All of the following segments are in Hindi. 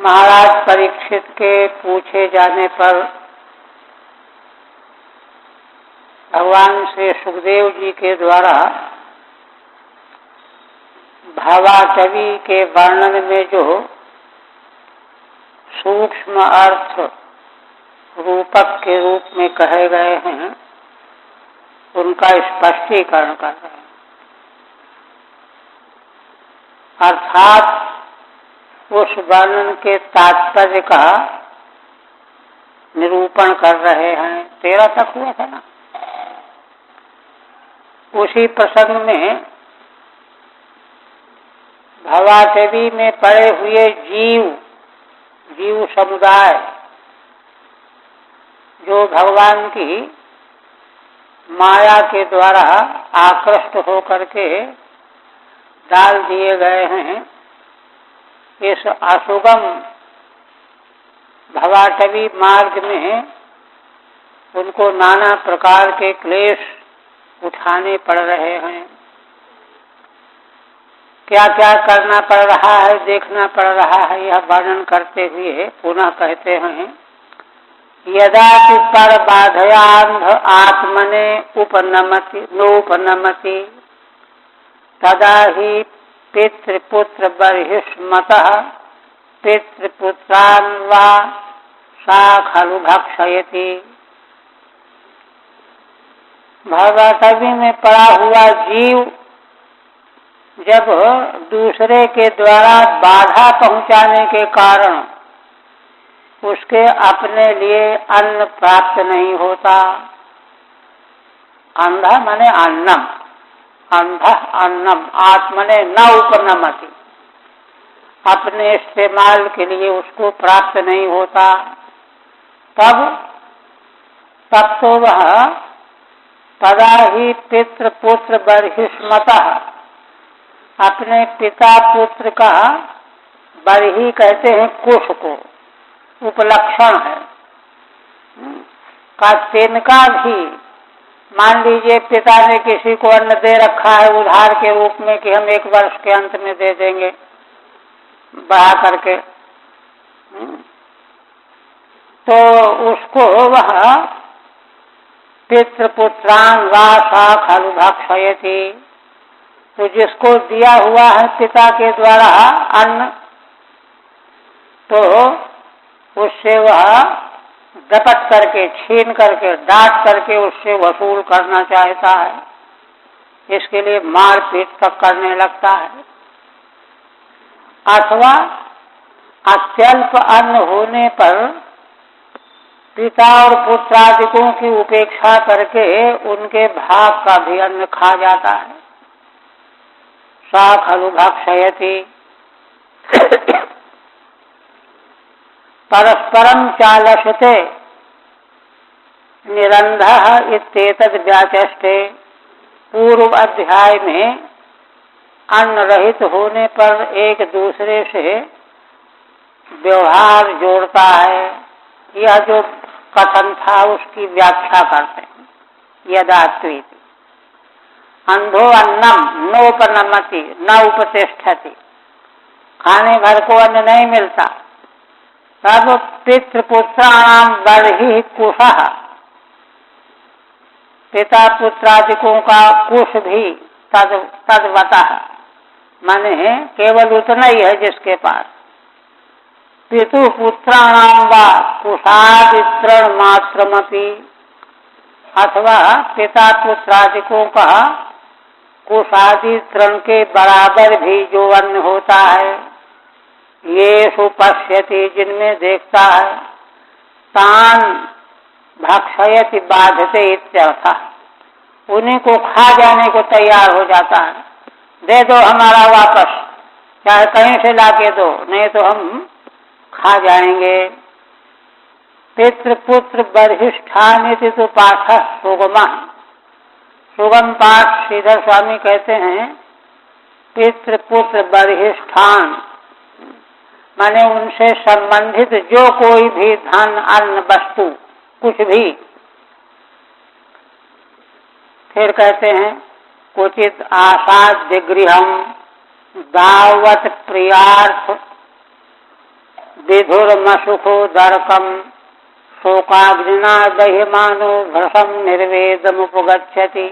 महाराज परीक्षित के पूछे जाने पर भगवान श्री सुखदेव जी के द्वारा भावाटवी के वर्णन में जो सूक्ष्म अर्थ रूपक के रूप में कहे गए हैं उनका स्पष्टीकरण कर रहे हैं। अर्थात उस वर्णन के तात्पर्य का निरूपण कर रहे हैं। 13 तक हुआ था ना। उसी प्रसंग में भवाटवी में पड़े हुए जीव समुदाय जो भगवान की माया के द्वारा आकृष्ट होकर के डाल दिए गए हैं, इस अशुभम भवाटवी मार्ग में उनको नाना प्रकार के क्लेश उठाने पड़ रहे हैं। क्या क्या करना पड़ रहा है, देखना पड़ रहा है, यह वर्णन करते हुए पुनः कहते हैं, यदा कि पर बाधयान्ध आत्मने नोपनमति तदा ही पितृपुत्र बर्हिष्मतः पितृपुत्रान् वा सा खलु भक्षयति। भवाटवी में पड़ा हुआ जीव जब दूसरे के द्वारा बाधा पहुंचाने के कारण उसके अपने लिए अन्न प्राप्त नहीं होता। अंधा माने अन्नम, अंधा अन्नम, आत्मने न उपनमति, अपने इस्तेमाल के लिए उसको प्राप्त नहीं होता। तब तो वह तदा ही पितृपुत्र बर्हिष्मतः, अपने पिता पुत्र का बर्ही कहते हैं कुश को, उपलक्षण है का तिनका भी। मान लीजिए पिता ने किसी को अन्न दे रखा है उधार के रूप में कि हम 1 वर्ष के अंत में दे देंगे बढ़ा करके, तो उसको वह पितृपुत्रान् वा सा खलु भक्षयति, तो जिसको दिया हुआ है पिता के द्वारा अन्न, तो उससे वह दपट करके, छीन करके, डांट करके उससे वसूल करना चाहता है। इसके लिए मारपीट तक करने लगता है। अथवा अत्यल्प अन्न होने पर पिता और पुत्रादिकों की उपेक्षा करके उनके भाग का भी अन्न खा जाता है। सा खलु भक्षयति। परस्परम चालशते निरंधः इत्येतद् व्याचष्टे। पूर्व अध्याय में अन्न रहित होने पर एक दूसरे से व्यवहार जोड़ता है, यह जो कथन था उसकी व्याख्या करते हैं। यदात्विति अंधो अन्नम नोपनमति न उपतिष्ठति, खाने भर को अन्न नहीं मिलता। तब पितृपुत्राणाम बर्हि कुशः, पिता पुत्रादिकों का कुश भी तद्वतः, माने केवल उतना ही है जिसके पास। पितु पुत्राणाम वा कुशादित्रण मात्रमपि, अथवा पिता पुत्रादिकों का कुशादि तृण के बराबर भी जो अन्न होता है, ये सुपश्यति, जिनमें देखता है, तान भक्षयति बाधते इत्यर्थः, उन्हीं को खा जाने को तैयार हो जाता है। दे दो हमारा वापस, चाहे कहीं से लाके दो, नहीं तो हम खा जाएंगे। पितृपुत्र बर्हिष्ठान इति तो पाठ सुगमा, सुगम पाठ श्रीधर स्वामी कहते हैं पितृपुत्र बर्हिष्ठान माने उनसे संबंधित जो कोई भी धन अन्न वस्तु कुछ भी। फिर कहते हैं क्वचित आसाद्य गृहम दावत प्रियार्थ विधुर्मसुखो दर्कम शोकाग्निना दह्यमानो भ्रशम निर्वेदमुपगच्छति।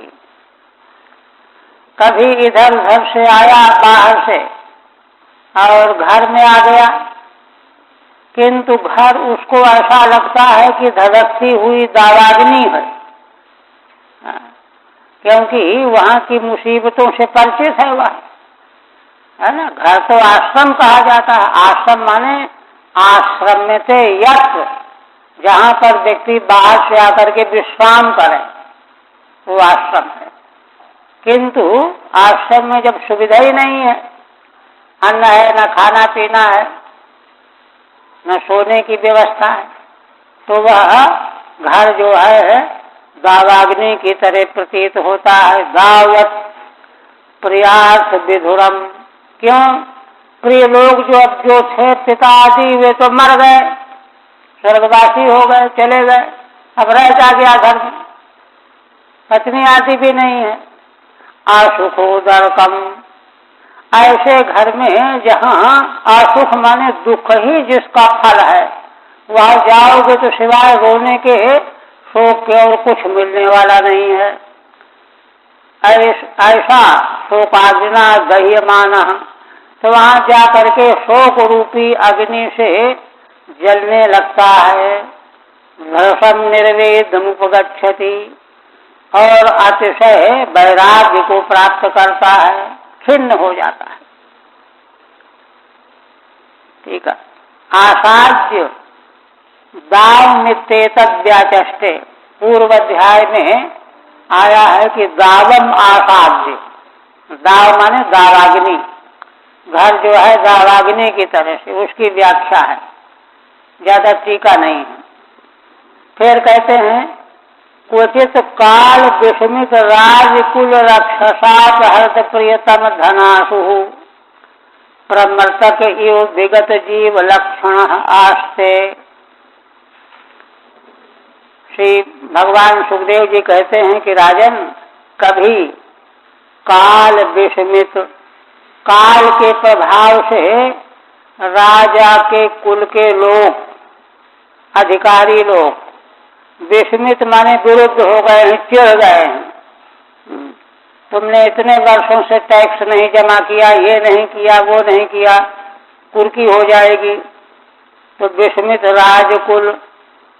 कभी इधर उधर से आया बाहर से और घर में आ गया, किंतु घर उसको ऐसा लगता है कि धधकती हुई दावाग्नि है, क्योंकि वहाँ की मुसीबतों से परिचित है वह, है ना। घर तो आश्रम कहा जाता है। आश्रम माने आश्रम में से यत्र, जहाँ पर व्यक्ति बाहर से आकर के विश्राम करे, वो आश्रम है। किंतु आश्रम में जब सुविधा ही नहीं है, अन्न है, न खाना पीना है, न सोने की व्यवस्था है, तो वह घर जो है दावाग्नि की तरह प्रतीत होता है। दावत प्रियार्थ विधुरम, क्यों? प्रिय लोग जो थे पिता आदि, वे तो मर गए, स्वर्गवासी हो गए, चले गए, अब रह जा गया घर में, पत्नी आदि भी नहीं है। असुखोदरकम, ऐसे घर में जहाँ असुख माने दुख ही जिसका फल है, वहाँ जाओगे तो सिवाय रोने के शोक के और कुछ मिलने वाला नहीं है। ऐसा शोकाग्निना दह्यमाना, तो वहाँ जा करके शोक रूपी अग्नि से जलने लगता है। भ्रशम निर्वेदमुपगच्छति, और अतिशय वैराग्य को प्राप्त करता है, खिन्न हो जाता है। ठीक है। आसाद्य दाव नित्येतद व्याचष्टे, पूर्व अध्याय में आया है कि दावम आसाद्य, दाव माने दावाग्नि, घर जो है दावाग्नि की तरह से, उसकी व्याख्या है, ज्यादा टीका नहीं है। फिर कहते हैं क्वचित काल विस्मित राजकुल रक्षसात हर्त प्रियतम धनासु प्रमर्तक इव विगत जीव लक्षण आस्ते। श्री भगवान सुखदेव जी कहते हैं कि राजन, कभी काल विस्मित, काल के प्रभाव से राजा के कुल के लोग, अधिकारी लोग विस्मित माने विरुद्ध हो गए हैं, चिढ़ गए हैं। तुमने इतने वर्षों से टैक्स नहीं जमा किया, ये नहीं किया, वो नहीं किया, कुर्की हो जाएगी। तो विस्मित राजकुल,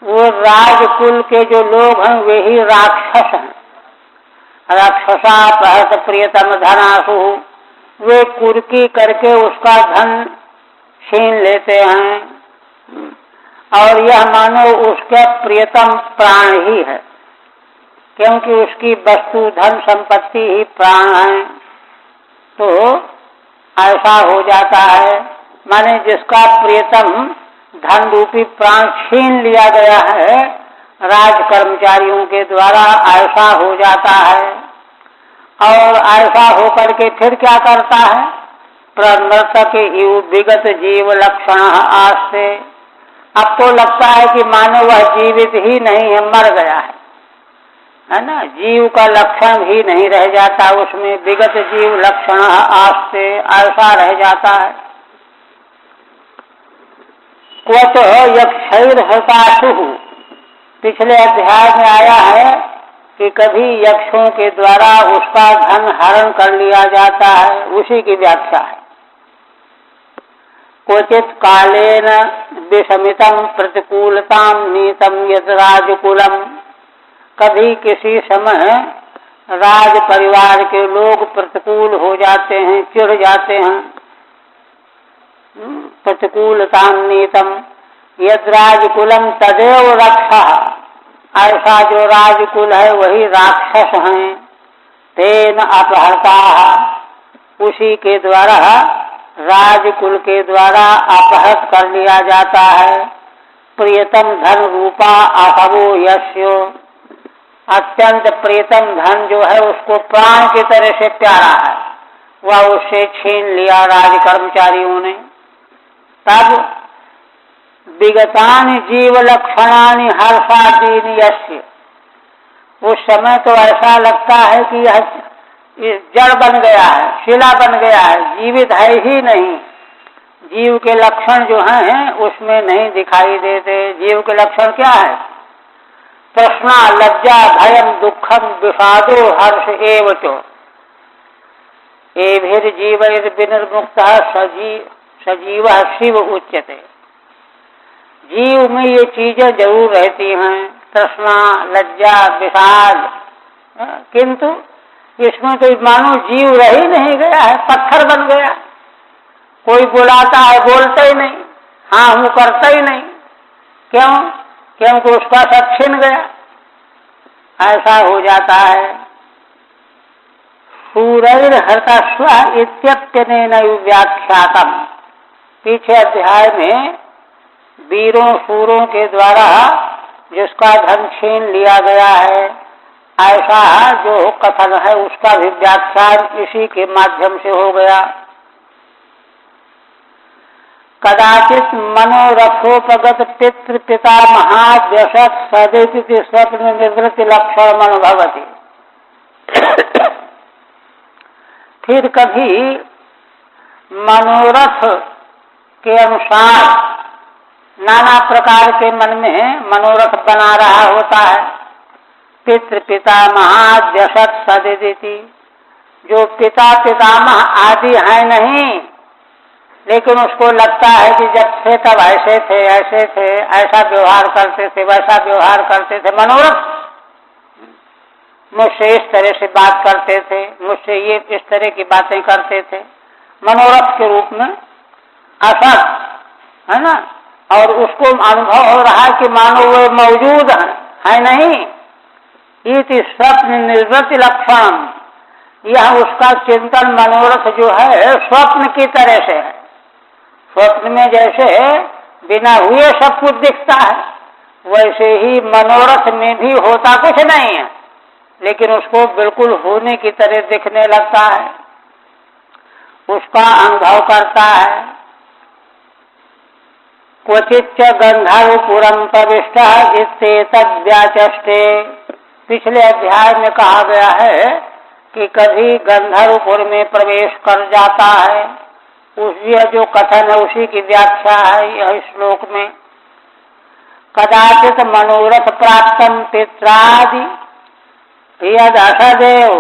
वो राजकुल के जो लोग हैं वे ही राक्षस हैं। राक्षसा प्रहत प्रियतम धनासु, वे कुर्की करके उसका धन छीन लेते हैं, और यह मानो उसका प्रियतम प्राण ही है, क्योंकि उसकी वस्तु धन संपत्ति ही प्राण है। तो ऐसा हो जाता है, माने जिसका प्रियतम धन रूपी प्राण छीन लिया गया है राज कर्मचारियों के द्वारा, ऐसा हो जाता है। और ऐसा होकर के फिर क्या करता है? प्रमर्तक इव विगत जीव लक्षण आस्ते, अब तो लगता है कि मानो वह जीवित ही नहीं है, मर गया है ना। जीव का लक्षण ही नहीं रह जाता उसमें, विगत जीव लक्षण आस्ते, ऐसा रह जाता है। क्वच यक्षैर हताशु, पिछले अध्याय में आया है कि कभी यक्षों के द्वारा उसका धन हरण कर लिया जाता है, उसी की व्याख्या है। क्वचित कालेन विषमितम प्रतिकूलताम नीतम यद राजकुलम, कभी किसी समय राज परिवार के लोग प्रतिकूल हो जाते हैं, चिढ़ जाते हैं। प्रतिकूलताम नीतम यद राजकुलम तदेव रक्षा, ऐसा जो राजकुल है वही राक्षस हैं। तेन अपहरता, उसी के द्वारा, राजकुल के द्वारा अपहृत कर लिया जाता है। प्रियतम धन रूपा असवो यस्यो, अत्यंत प्रियतम धन जो है उसको प्राण की तरह से प्यारा है, वह उससे छीन लिया राज कर्मचारियों ने। तब विगतानि जीव लक्षणानि हर्षादीनि यस्य, उस समय तो ऐसा लगता है कि यह जड़ बन गया है, शिला बन गया है, जीवित है ही नहीं। जीव के लक्षण जो हैं उसमें नहीं दिखाई देते। जीव के लक्षण क्या है? तृष्णा, लज्जा, भयम, दुखम, विषादो, हर्ष एव च एभिर्जीवैर्विनिर्मुक्तः सजीव शिव उच्यते। जीव में ये चीजें जरूर रहती हैं, तृष्णा, लज्जा, विषाद, किंतु इसमें तो मानो जीव रह ही नहीं गया है, पत्थर बन गया। कोई बुलाता है बोलता ही नहीं, हाँ हूँ करता ही नहीं। क्यों? क्योंकि उसका सब छिन गया। ऐसा हो जाता है। सूरैर्हृतस्व इत्यप्यनेन व्याख्यातम। पीछे अध्याय में वीरों सूरों के द्वारा जिसका धन छीन लिया गया है, ऐसा जो कथन है उसका भी व्याख्यान इसी के माध्यम से हो गया। कदाचित मनोरथोपगत पितृ पिता महाव्यसत सदिति स्वप्न निवृत्ति लक्षण अनुभवति। फिर कभी मनोरथ के अनुसार नाना प्रकार के मन में मनोरथ बना रहा होता है। पितृ पिता महाव्यसत सदिति, जो पिता पितामह आदि है नहीं, लेकिन उसको लगता है कि जब थे तब ऐसे थे, ऐसे थे, ऐसा व्यवहार करते थे, वैसा व्यवहार करते थे। मनोरथ, मुझसे इस तरह से बात करते थे, मुझसे ये इस तरह की बातें करते थे, मनोरथ के रूप में असत है ना। और उसको अनुभव हो रहा है कि मानो वे मौजूद है नहीं। इति स्वप्न निवृत्ति लक्षण, यह उसका चिंतन मनोरथ जो है स्वप्न की तरह से है। स्वप्न में जैसे बिना हुए सब कुछ दिखता है, वैसे ही मनोरथ में भी होता कुछ नहीं है, लेकिन उसको बिल्कुल होने की तरह दिखने लगता है, उसका अनुभव करता है। क्वचिच्च गंधर्वपुरम प्रविष्टः इत्येतद् व्याचष्टे। पिछले अध्याय में कहा गया है कि कभी गंधर्वपुर में प्रवेश कर जाता है। यह जो कथन है उसी की व्याख्या है यह श्लोक में। कदाचित मनोरथ प्राप्तम पित्रादि यद असदेव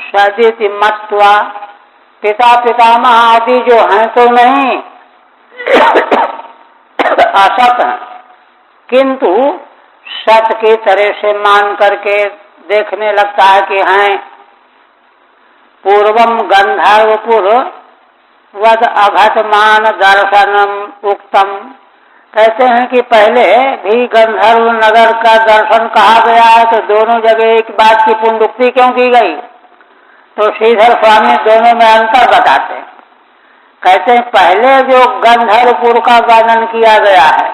सदिति मत्वा। पिता पितामह आदि जो हैं तो नहीं असत हैं, किंतु सत की तरह से मान करके देखने लगता है कि हैं। पूर्वम गंधर्वपुर वद अघटमान दर्शनम उक्तम। कहते हैं कि पहले भी गंधर्व नगर का दर्शन कहा गया है, तो दोनों जगह एक बात की पुनरुक्ति क्यों की गई? तो श्रीधर स्वामी दोनों में अंतर बताते हैं। कहते हैं पहले जो गंधर्वपुर का वर्णन किया गया है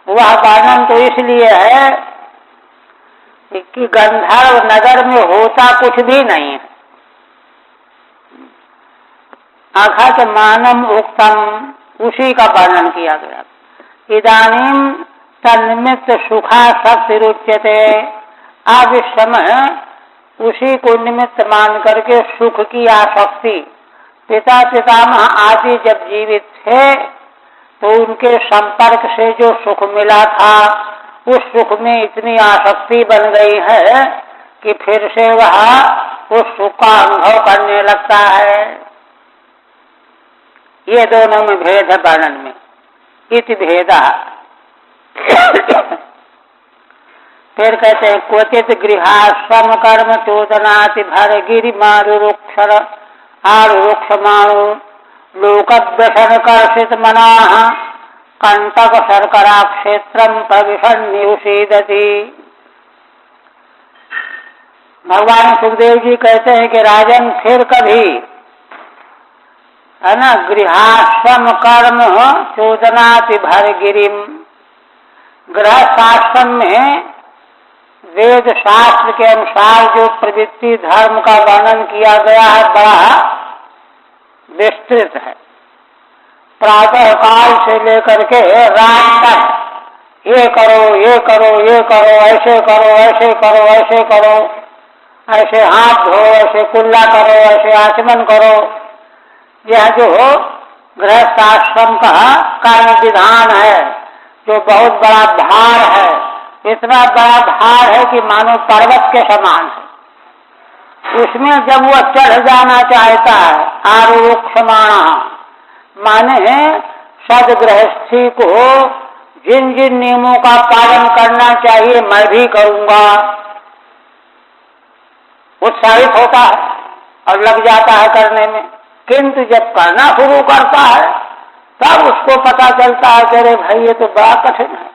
वह वर्णन तो इसलिए है कि गंधर्व नगर में होता कुछ भी नहीं है। अघट मानम उक्तम, उसी का वर्णन किया गया। इदानीम तन्निमित्त सुखा शक्ति रुच्यते। अब इस समय उसी को निमित्त मान करके सुख की आसक्ति। पिता पितामह आदि जब जीवित थे तो उनके संपर्क से जो सुख मिला था उस सुख में इतनी आसक्ति बन गई है कि फिर से वह उस सुख का अनुभव करने लगता है। ये दोनों में भेद है वर्णन में। इति भेदा। फिर कहते हैं क्वचित गृहाश्रम कर्म चोदनाति भर गिरि मारुक्षर आरुक्षमाणु लोकव्यसन कर्षित मनाः कंटक शर्करा क्षेत्रम प्रविशन निषीदति। भगवान सुखदेव जी कहते हैं कि राजन फिर कभी है ना गृहाश्रम कर्म चोदनाति भर गिरिम। गृहस्थाश्रम में वेद शास्त्र के अनुसार जो प्रवृत्ति धर्म का वर्णन किया गया है बड़ा विस्तृत है। प्रातः काल से लेकर के रात तक ये करो ये करो ये करो, ऐसे करो ऐसे करो ऐसे करो, ऐसे हाथ धो, ऐसे कुल्ला करो, ऐसे आचमन करो, यह जो गृहस्थ आश्रम का कर्म विधान है, जो बहुत बड़ा भार है, इतना बड़ा भार है कि मानो पर्वत के समान है, उसमें जब वह चढ़ जाना चाहता है, आरुक्षमाणा माने सदगृहस्थी को जिन जिन नियमों का पालन करना चाहिए मैं भी करूंगा, उत्साहित होता है और लग जाता है करने में। किंतु जब करना शुरू करता है तब उसको पता चलता है कि अरे भाई ये तो बड़ा कठिन है।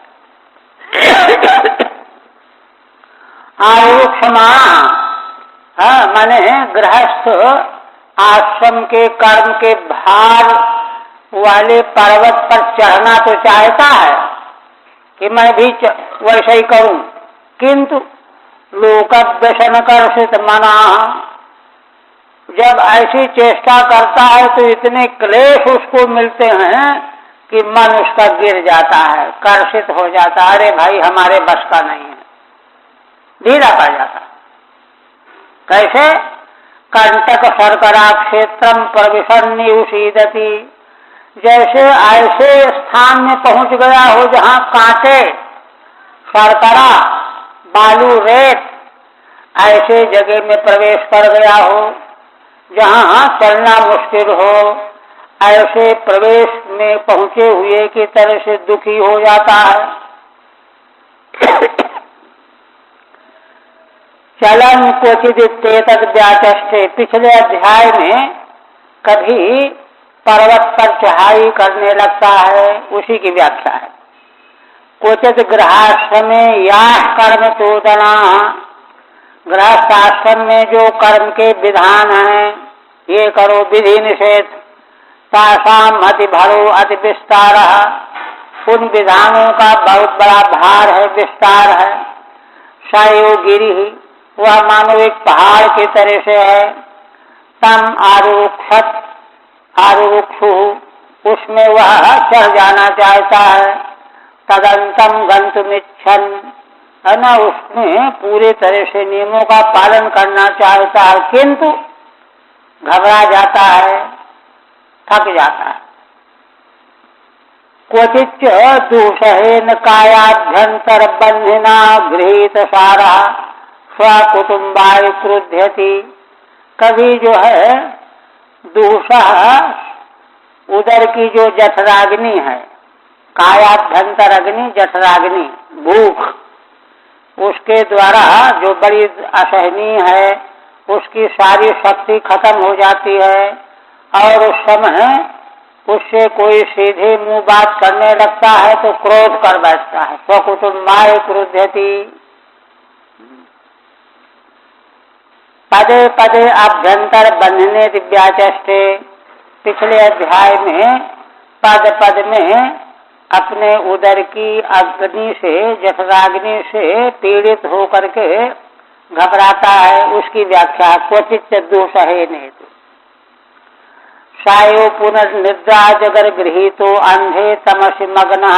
आरुक्षमाणा माने गृहस्थ आश्रम के कर्म के भार वाले पर्वत पर चढ़ना तो चाहता है कि मैं भी वैसे ही करूं, किंतु लोकव्यसन कर्षित मना, जब ऐसी चेष्टा करता है तो इतने क्लेश उसको मिलते हैं कि मन उसका गिर जाता है, कर्षित हो जाता है, अरे भाई हमारे बस का नहीं है, ढीला पड़ जाता है। कैसे? कंटक शर्करा क्षेत्रम प्रविशन्नि उषीदति, जैसे ऐसे स्थान में पहुंच गया हो जहां कांटे, शर्करा, बालू, रेत, ऐसे जगह में प्रवेश कर गया हो जहां चलना मुश्किल हो, ऐसे प्रवेश में पहुंचे हुए की तरह से दुखी हो जाता है। चलन क्वचित तेतद व्याचष्टे, पिछले अध्याय में कभी पर्वत पर चढ़ाई करने लगता है, उसी की व्याख्या है। क्वचित गृहाश्रम या कर्म तोदना, गृहस्थ आश्रम में जो कर्म के विधान हैं, ये करो विधि निषेध, तासाम अति भरो अति विस्तार, उन विधानों का बहुत बड़ा भार है, विस्तार है। सायो गिरी, वह मानो एक पहाड़ की तरह से है। तम आरुक्षत आरुक्षु, उसमें वह चढ़ जाना चाहता है। तदंतम गंतुमिच्छन, है ना, उसमें पूरे तरह से नियमों का पालन करना चाहता है, किंतु घबरा जाता है, थक जाता है। क्वचित दूषहेन कायाभ्यंतर बंधिना गृहीत सारा स्वकुटुम्बाय क्रुध्यति, कभी जो है दूषह उदर की जो जठराग्नि है, कायाभ्यंतर अग्नि, जठराग्नि, भूख, उसके द्वारा जो बड़ी असहनीय है, उसकी सारी शक्ति खत्म हो जाती है और उस समय उससे कोई सीधे मुंह बात करने लगता है तो क्रोध कर बैठता है। स्वकुटुम्बाय क्रुध्यति, पदे पदे अभ्यंतर बंधने दिव्याचष्टे, पिछले अध्याय में पद पद में अपने उदर की अग्नि से, जठराग्नि से पीड़ित होकर के घबराता है, उसकी व्याख्या क्वचित दूषहेन। सायो पुनर्निद्रा जगर गृहीतो अंधे तमसि मग्न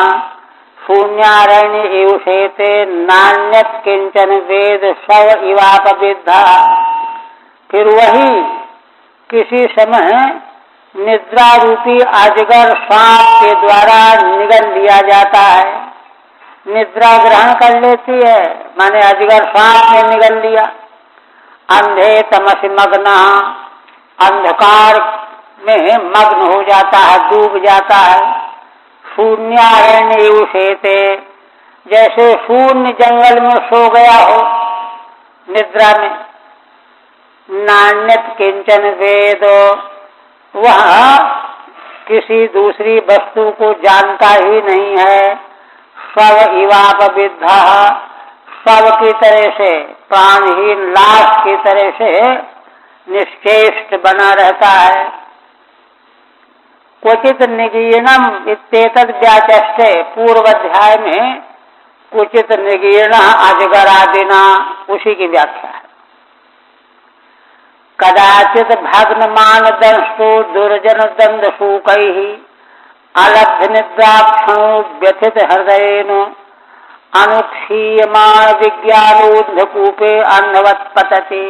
शून्यारण्य एवशेते नान्यत किंचन वेद शव इवापविद्धा, फिर वही किसी समय निद्रा रूपी अजगर सांप के द्वारा निगल लिया जाता है। निद्रा ग्रहण कर लेती है, माने अजगर सांप ने निगल लिया। अंधे तमसि मग्न, अंधकार में मग्न हो जाता है, डूब जाता है। शून्यारण्य उषेते, जैसे शून्य जंगल में सो गया हो निद्रा में। नान्यत किंचन वेद, वह किसी दूसरी वस्तु को जानता ही नहीं है। स्व इवापविद्धा, स्व की तरह से, प्राणहीन लाश की तरह से निश्चेष्ट बना रहता है। क्वचित निगीर्णम इत्येतद् व्याचष्टे, पूर्व अध्याय में क्वचित निगीर्ण अजगरादिना, उसी की व्याख्या है। कदाचित भग्नमान दंष्टो दुर्जन दंड शूकैः अलब्ध निद्राक्षणो व्यथित हृदयेन अनुक्षीयमाण विज्ञानोन्धकूपे अन्धवत् पतति।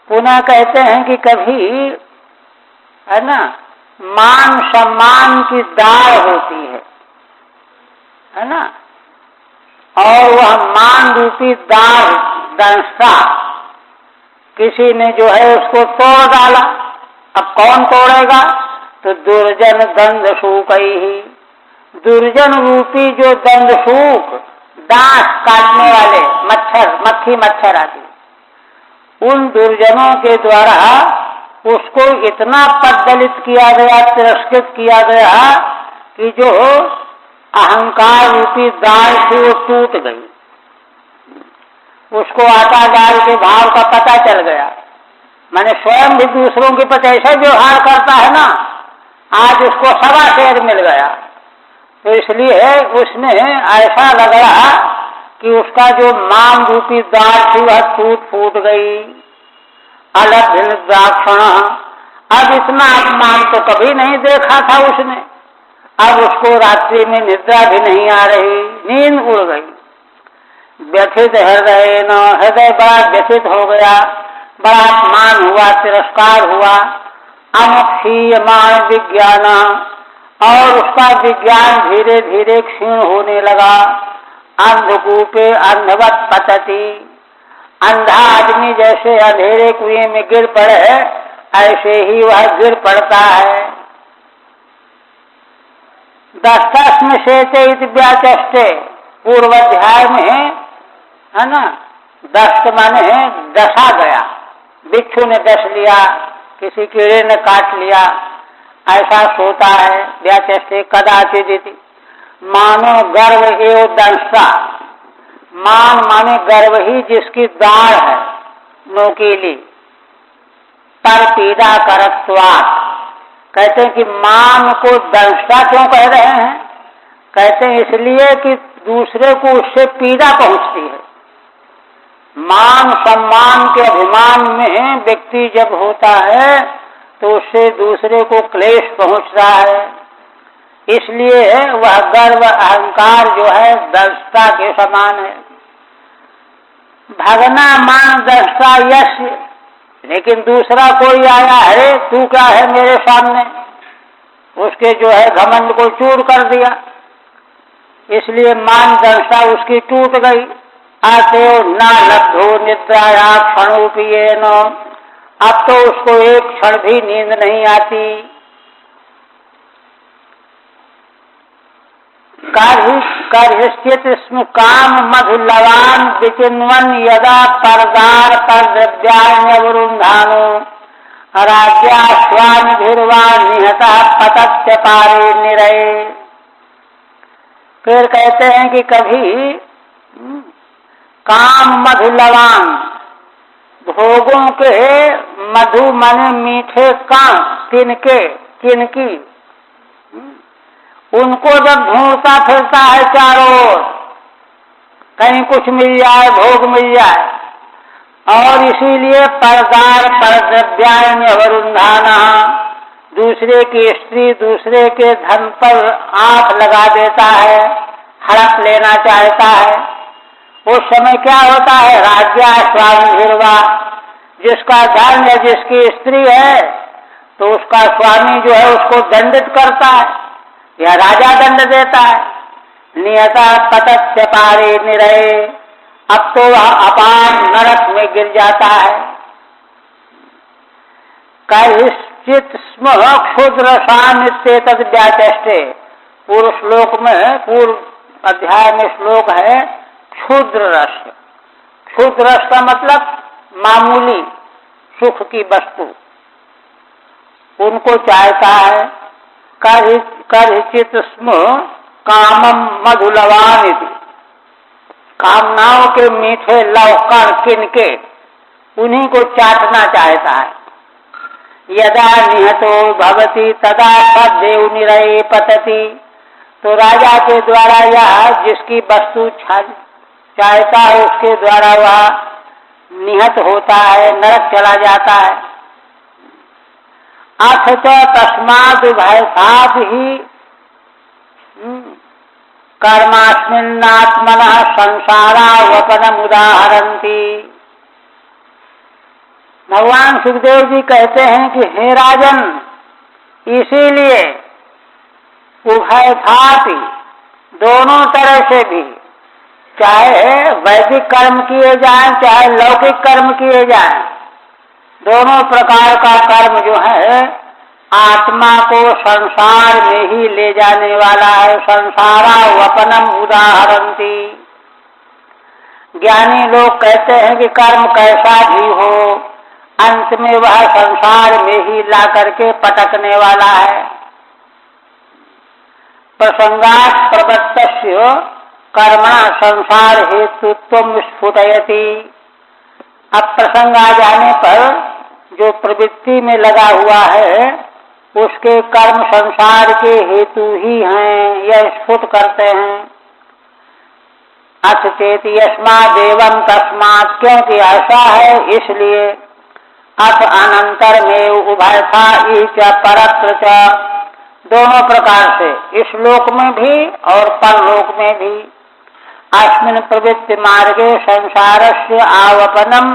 पुनः कहते हैं कि कभी है ना, मान सम्मान की दाढ़ होती है ना, और वह मान रूपी दाढ़ दंसा किसी ने जो है उसको तोड़ डाला। अब कौन तोड़ेगा? तो दुर्जन दंड सूख ही, दुर्जन रूपी जो दंड सूख, दांत काटने वाले मच्छर, मक्खी मच्छर आदि, उन दुर्जनों के द्वारा उसको इतना पददलित किया गया, तिरस्कृत किया गया कि जो अहंकार रूपी दाल थी वो टूट गई। उसको आटा डाल के भाव का पता चल गया। मैंने स्वयं भी दूसरों के प्रति ऐसा व्यवहार करता है ना, आज उसको सवा शेर मिल गया। तो इसलिए उसने ऐसा लगा कि उसका जो मान रूपी दाल थी वह टूट फूट गई। अलग निद्राक्षण, अब इतना अपमान तो कभी नहीं देखा था उसने। अब उसको रात्रि में निद्रा भी नहीं आ रही, नींद उड़ गई। व्यथित हृदय न, हृदय बड़ा व्यथित हो गया, बड़ा अपमान हुआ, तिरस्कार हुआ। अमुक्षीयमान विज्ञान, और उसका विज्ञान धीरे धीरे क्षीण होने लगा। अंधकूपे अंधवत पतति, अंधा आदमी जैसे अंधेरे कुएं में गिर पड़े ऐसे ही वह गिर पड़ता है। दस्तस्म शेते इति व्याचष्टे, पूर्व अध्याय में है ना, दस्त माने डसा गया, बिच्छू ने डस लिया, किसी कीड़े ने काट लिया, ऐसा सोता है। व्याचष्टे कदाचिदिति, मानो गर्व एवं दंसा, मान माने गर्व ही जिसकी दाढ़ है नोकीली, पर पीड़ा करत्वात्। कहते हैं कि मान को दंसा क्यों कह रहे हैं? कहते हैं इसलिए कि दूसरे को उससे पीड़ा पहुंचती है। मान सम्मान के अभिमान में व्यक्ति जब होता है तो उससे दूसरे को क्लेश पहुंचता है। इसलिए वह गर्व अहंकार जो है दंष्टा के समान है। भगना मान दंष्टा यश, लेकिन दूसरा कोई आया है, तू क्या है मेरे सामने, उसके जो है घमंड को चूर कर दिया, इसलिए मान दंष्टा उसकी टूट गई। आते न लब्धो निद्राया क्षणोपियेन, अब तो उसको एक क्षण भी नींद नहीं आती। करहिष्यत स्म काम मधुलवान विचिन्वन यदा परदार पर द्रव्यान्यवरुन्धानो राज्याश्वानिभिर्वा निहता पतत्य पारे निरये। फिर कहते हैं कि कभी काम मधुलवान, भोगों के मधु माने मीठे काम, तिनके किनकी, उनको जब ढूंढता फिरता है चारों ओर, कहीं कुछ मिल जाए, भोग मिल जाए, और इसीलिए परदार परद्रव्यान्य वरुन्धाना, दूसरे की स्त्री दूसरे के धन पर आंख लगा देता है, हड़प लेना चाहता है। उस समय क्या होता है? राज्या स्वामिर्वा, जिसका धन है, जिसकी स्त्री है, तो उसका स्वामी जो है उसको दंडित करता है या राजा दंड देता है। नियता पतत्य पारे निरये, अब तो वह अपार नरक में गिर जाता है। कैश्चित् स्म क्षुद्र सामित्य तद व्याचष्टे, पूर्व श्लोक में, पूर्व अध्याय में श्लोक है क्षुद्र रस। क्षुद्र रस का मतलब मामूली सुख की वस्तु, उनको चाहता है। करहिचित् स्म कामम मधुलवान, कामनाओं के मीठे लव कण किनके, उन्हीं को चाटना चाहता है। यदा निहतो भवति तदा तद्देव निरये पतति, तो राजा के द्वारा यह जिसकी वस्तु चाहता है उसके द्वारा वह निहत होता है, नरक चला जाता है। अथ च तस्माद् भयसात् ही कर्मास्मिन्नात्मनः संसारावपनम् उदाहरन्ति। भगवान सुखदेव जी कहते हैं कि हे राजन, इसीलिए उभय थापि, दोनों तरह से भी, चाहे वैदिक कर्म किए जाएं चाहे लौकिक कर्म किए जाएं, दोनों प्रकार का कर्म जो है आत्मा को संसार में ही ले जाने वाला है। संसारा वपनम उदाहरन्ति। ज्ञानी लोग कहते हैं कि कर्म कैसा भी हो, अंत में वह संसार में ही ला करके पटकने वाला है। प्रसंगात् प्रवृत्तस्य कर्मणा संसार हेतुत्वं स्फुटयति। अब प्रसंग आ जाने पर जो प्रवृत्ति में लगा हुआ है उसके कर्म संसार के हेतु ही हैं, यह स्फुट करते हैं। अथ चेति यस्मादेवं तस्मात्, क्योंकि ऐसा है इसलिए। अथ अनंतर में उभयथा इच परत्र च, दोनों प्रकार से, इस लोक में भी और परलोक में भी। अस्मिन् प्रवृत्ति मार्गे संसारस्य आवपनम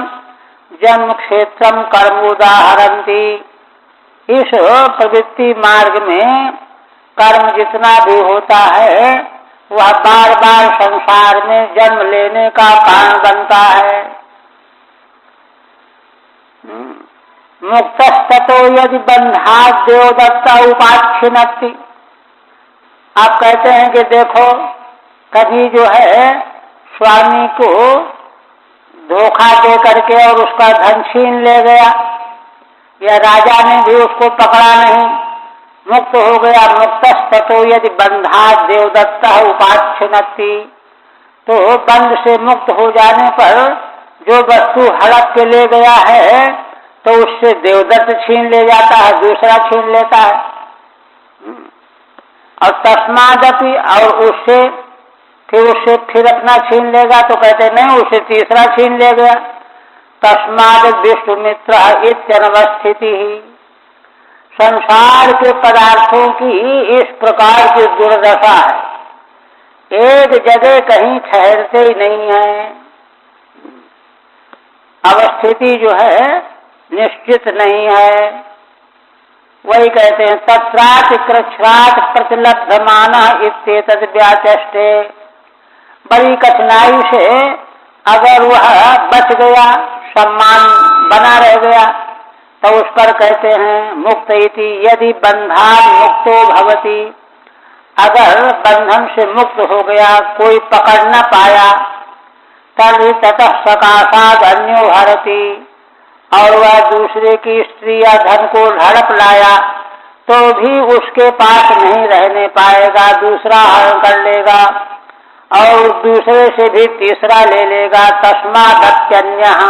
जन्म क्षेत्रम कर्मोदाहरन्ति। इस प्रवृत्ति मार्ग में कर्म जितना भी होता है वह बार बार संसार में जन्म लेने का कारण बनता है। मुक्तस्ततो यदि बंधात् देवदत्ता उपाच्छिनत्ति। आप कहते हैं कि देखो कभी जो है स्वामी को धोखा दे करके और उसका धन छीन ले गया, या राजा ने भी उसको पकड़ा नहीं, मुक्त हो गया। मुक्तस्ततो यदि बंधात् देवदत्ता उपाच्छिनत्ति। तो बंध से मुक्त हो जाने पर जो वस्तु हड़प के ले गया है तो उससे देवदत्त छीन ले जाता है, दूसरा छीन लेता है। और तस्मादपि, और उससे फिर अपना छीन लेगा तो कहते नहीं, उससे तीसरा छीन ले गया। तस्माद विष्णुमित्र इत्यनवस्थिति ही। संसार के पदार्थों की इस प्रकार की दुर्दशा है, एक जगह कहीं ठहरते ही नहीं है। अवस्थिति जो है निश्चित नहीं है। वही कहते हैं तत्राच कृच्छ्राच प्रतिलब्धमाना इत्येतद् व्याचष्टे। बड़ी कठिनाई से अगर वह बच गया, सम्मान बना रह गया, तो उस पर कहते हैं मुक्त इति। यदि बंधान मुक्तो भवति, अगर बंधन से मुक्त हो गया, कोई पकड़ न पाया, तभी ततः सकाशाद अन्यो हरति, और वह दूसरे की स्त्री या धन को हड़प लाया तो भी उसके पास नहीं रहने पाएगा, दूसरा हरण कर लेगा और दूसरे से भी तीसरा ले लेगा। तस्मादत्यन्यः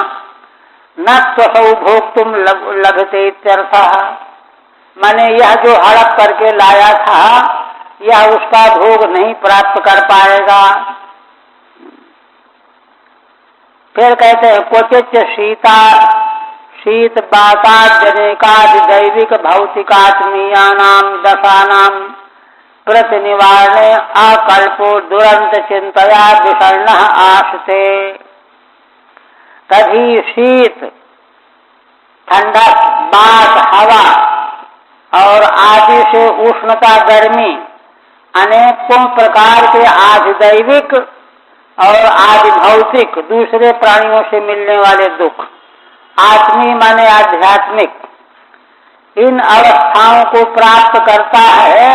न त्वसौ भोक्तुम लभते इत्यर्थः। माने यह जो हड़प करके लाया था यह उसका भोग नहीं प्राप्त कर पाएगा। फिर कहते हैं क्वचित शीत बाताजनेकादि दैविक भौतिकात्मीयानाम दशानाम प्रतिनिवारणे अकल्पो दुरंत चिंतया विषण्ण आशते। कभी शीत, ठंडा, बात, हवा और आदि से उष्णता, गर्मी, अनेकों प्रकार के आधिदैविक और आदि भौतिक दूसरे प्राणियों से मिलने वाले दुख, आत्मी माने आध्यात्मिक, इन अवस्थाओं को प्राप्त करता है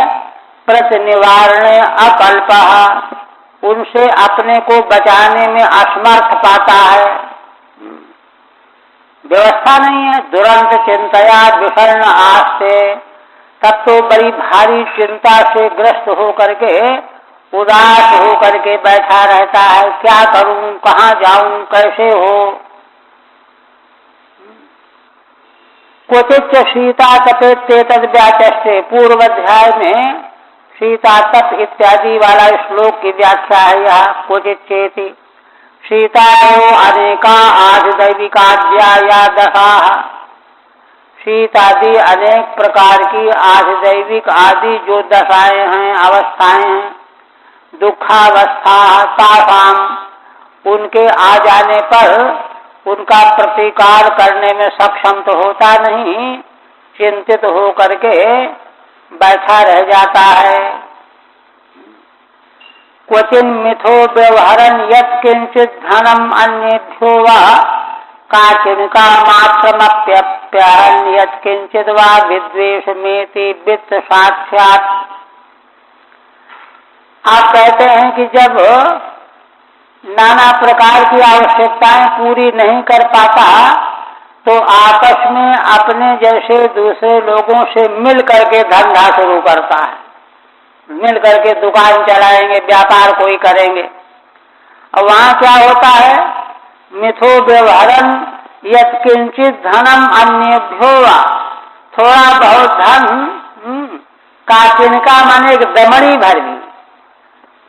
प्रतिनिवारणे अकल्पः, उनसे अपने को बचाने में असमर्थ पाता है, व्यवस्था नहीं है। दुरंत चिंतया विषण्ण आस्ते, तब तो बड़ी भारी चिंता से ग्रस्त हो करके, उदास हो करके बैठा रहता है, क्या करूं, कहाँ जाऊं, कैसे हो। क्वचित शीता तपेत्येतद् व्याचष्टे, पूर्व अध्याय में सीता तप इत्यादि वाला श्लोक की व्याख्या है यह। क्वचित चेति सीता अनेका आधिदैविकाद्या या दशाः, शीतादि अनेक प्रकार की आधिदैविक आदि जो दशाएं हैं, अवस्थाएं हैं, दुखावस्था तासाम, उनके आ जाने पर उनका प्रतिकार करने में सक्षम तो होता नहीं, चिंतित हो करके बैठा रह जाता है। क्वचिन मिथो व्यवहरन यत् किंचित धनम अन्येभ्यो वा काचिनका मात्रमप्यप्यहन यत् किंचित वा विद्वेषमेति वित्त साक्षात्। आप कहते हैं कि जब नाना प्रकार की आवश्यकताएं पूरी नहीं कर पाता तो आपस में अपने जैसे दूसरे लोगों से मिल करके धंधा शुरू करता है, मिल करके दुकान चलाएंगे, व्यापार कोई करेंगे। और वहां क्या होता है, मिथो व्यवहारन यत् किंचित धनम अन्येभ्यो वा, थोड़ा बहुत धन काचिनका माने एक दमड़ी भर भी,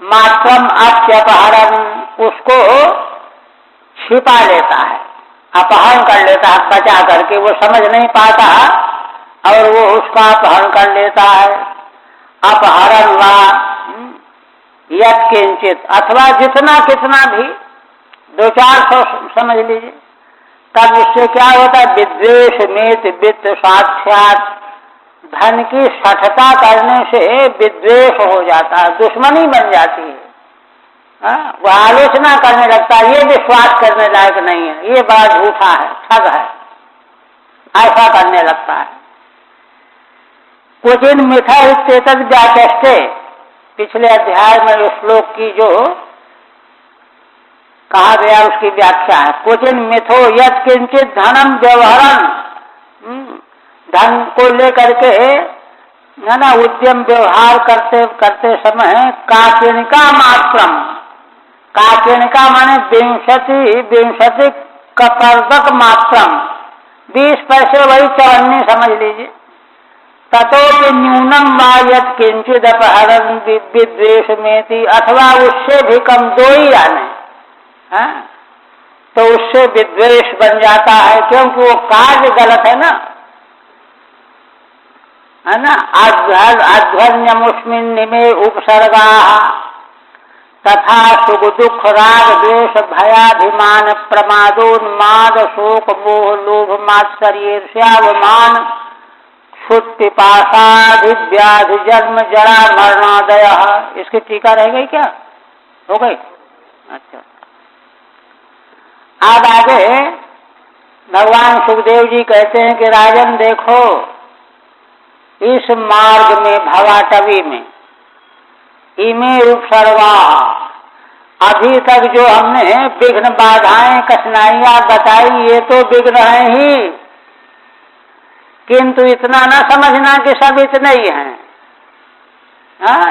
मात्रम अप्यपहरन उसको छिपा लेता है, अपहरण कर लेता है बचा करके, वो समझ नहीं पाता और वो उसका अपहरण कर लेता है। अपहरण वा यत् किंचित, अथवा जितना कितना भी 200-400 समझ लीजिए, तब उससे क्या होता है, विद्वेष में वित्त साक्षात, धन की सठता करने से विद्वेष हो जाता है, दुश्मनी बन जाती है। वो आलोचना करने लगता है, ये विश्वास करने लायक नहीं है, ये बड़ा झूठा है, ठग है, ऐसा करने लगता है। कुछ इन मिथा इत्येतद् व्याचष्टे, पिछले अध्याय में श्लोक की जो कहा गया उसकी व्याख्या है। कुछ इन मिथो यत् किंचित धनम व्यवहरन, धन को लेकर के है ना उद्यम व्यवहार करते करते समय काकिनिका मात्रम, काकिनिका माने विंशति कपर्दक मात्रम, 20 पैसे वही चवन्नी समझ लीजिए। ततोपि न्यूनम वा यत् किंचिद अपहरन विद्वेष में, अथवा उससे भी कम 2 ही आने, तो उससे विद्वेष बन जाता है, क्योंकि वो कार्य गलत है ना, है ना। अध्वन्यमुष्मिन् निमे उपसर्गा तथा सुख दुख राग द्वेष भयाभिमान प्रमादोन्माद शोक मोह लोभ मात्सर्य ईर्ष्यावमान क्षुत् पिपासाधि व्याधि जन्म जरा मरणादय। इसकी टीका रह गई क्या, हो गई? अच्छा, अब आगे भगवान सुखदेव जी कहते हैं कि राजन देखो, इस मार्ग में भवाटवी में इमे उपसर्गा, अभी तक जो हमने विघ्न बाधाएं कठिनाइयां बताई ये तो विघ्न है ही, किंतु इतना न समझना कि सब इतने ही हैं।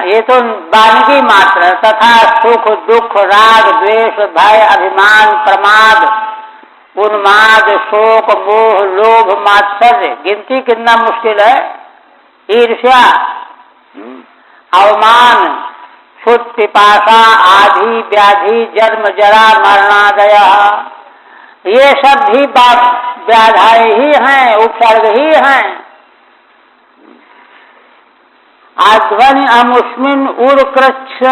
ये तो वानगी मात्र। तथा सुख दुख राग द्वेष भय अभिमान प्रमाद उन्माद शोक मोह लोभ मात्सर्य, गिनती कितना मुश्किल है, ईर्ष्या अवमान क्षुत् पिपासा आधि व्याधि जन्म जरा मरणादय, ये सब भी व्याधाएं ही हैं, उपसर्ग ही हैं। आध्वनि अमुष्मिन् उर्कृच्छ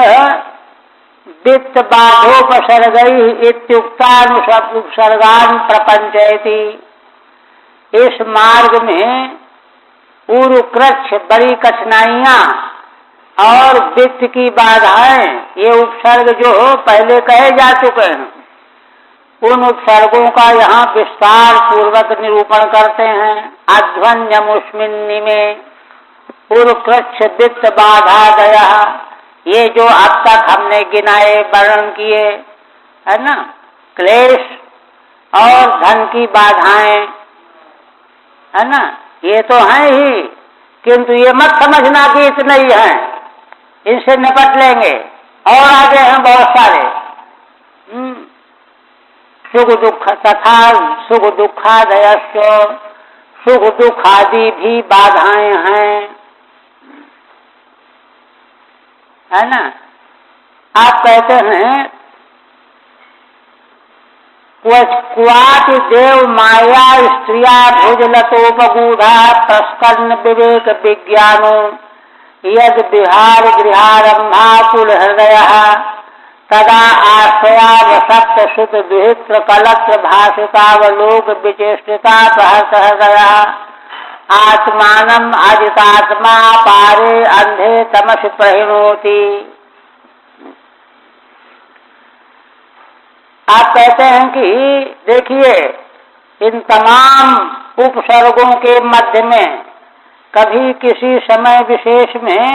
वित्त बाधोपसर्गैः इत्युक्तान् उपसर्गान् प्रपंचयति। इस मार्ग में उरुकृच्छ बड़ी कठिनाइयां और वित्त की बाधाएं, ये उपसर्ग जो पहले कहे जा चुके हैं, उन उपसर्गों का यहाँ विस्तार पूर्वक निरूपण करते हैं। अध्वन्यमुष्मिन् में उरुकृच्छ वित्त बाधा दया, ये जो अब तक हमने गिनाए वर्णन किए है ना, क्लेश और धन की बाधाएं है ना, ये तो हैं ही, किंतु ये मत समझना कि इतने ही हैं, इनसे निपट लेंगे, और आगे हैं बहुत सारे। सुख दुख तथा सुख दुखादयश्च, सुख दुख आदि भी बाधाएं हैं, है ना। आप कहते हैं क्वाचि देव माया स्त्रिया भुजलतोपगूढ़ा प्रस्कन्न विवेक विज्ञानो यद विहार गृहारंभाकुल हृदय तदा आश्रयावसक्त शुद्ध दुहित्र कलत्र भाषितावलोक विचेष्टिता प्रहर्ष हृदय आत्मानम अजितात्मा पारे अंधे तमस प्रहिणोति। आप कहते हैं कि देखिए, इन तमाम उपसर्गों के मध्य में कभी किसी समय विशेष में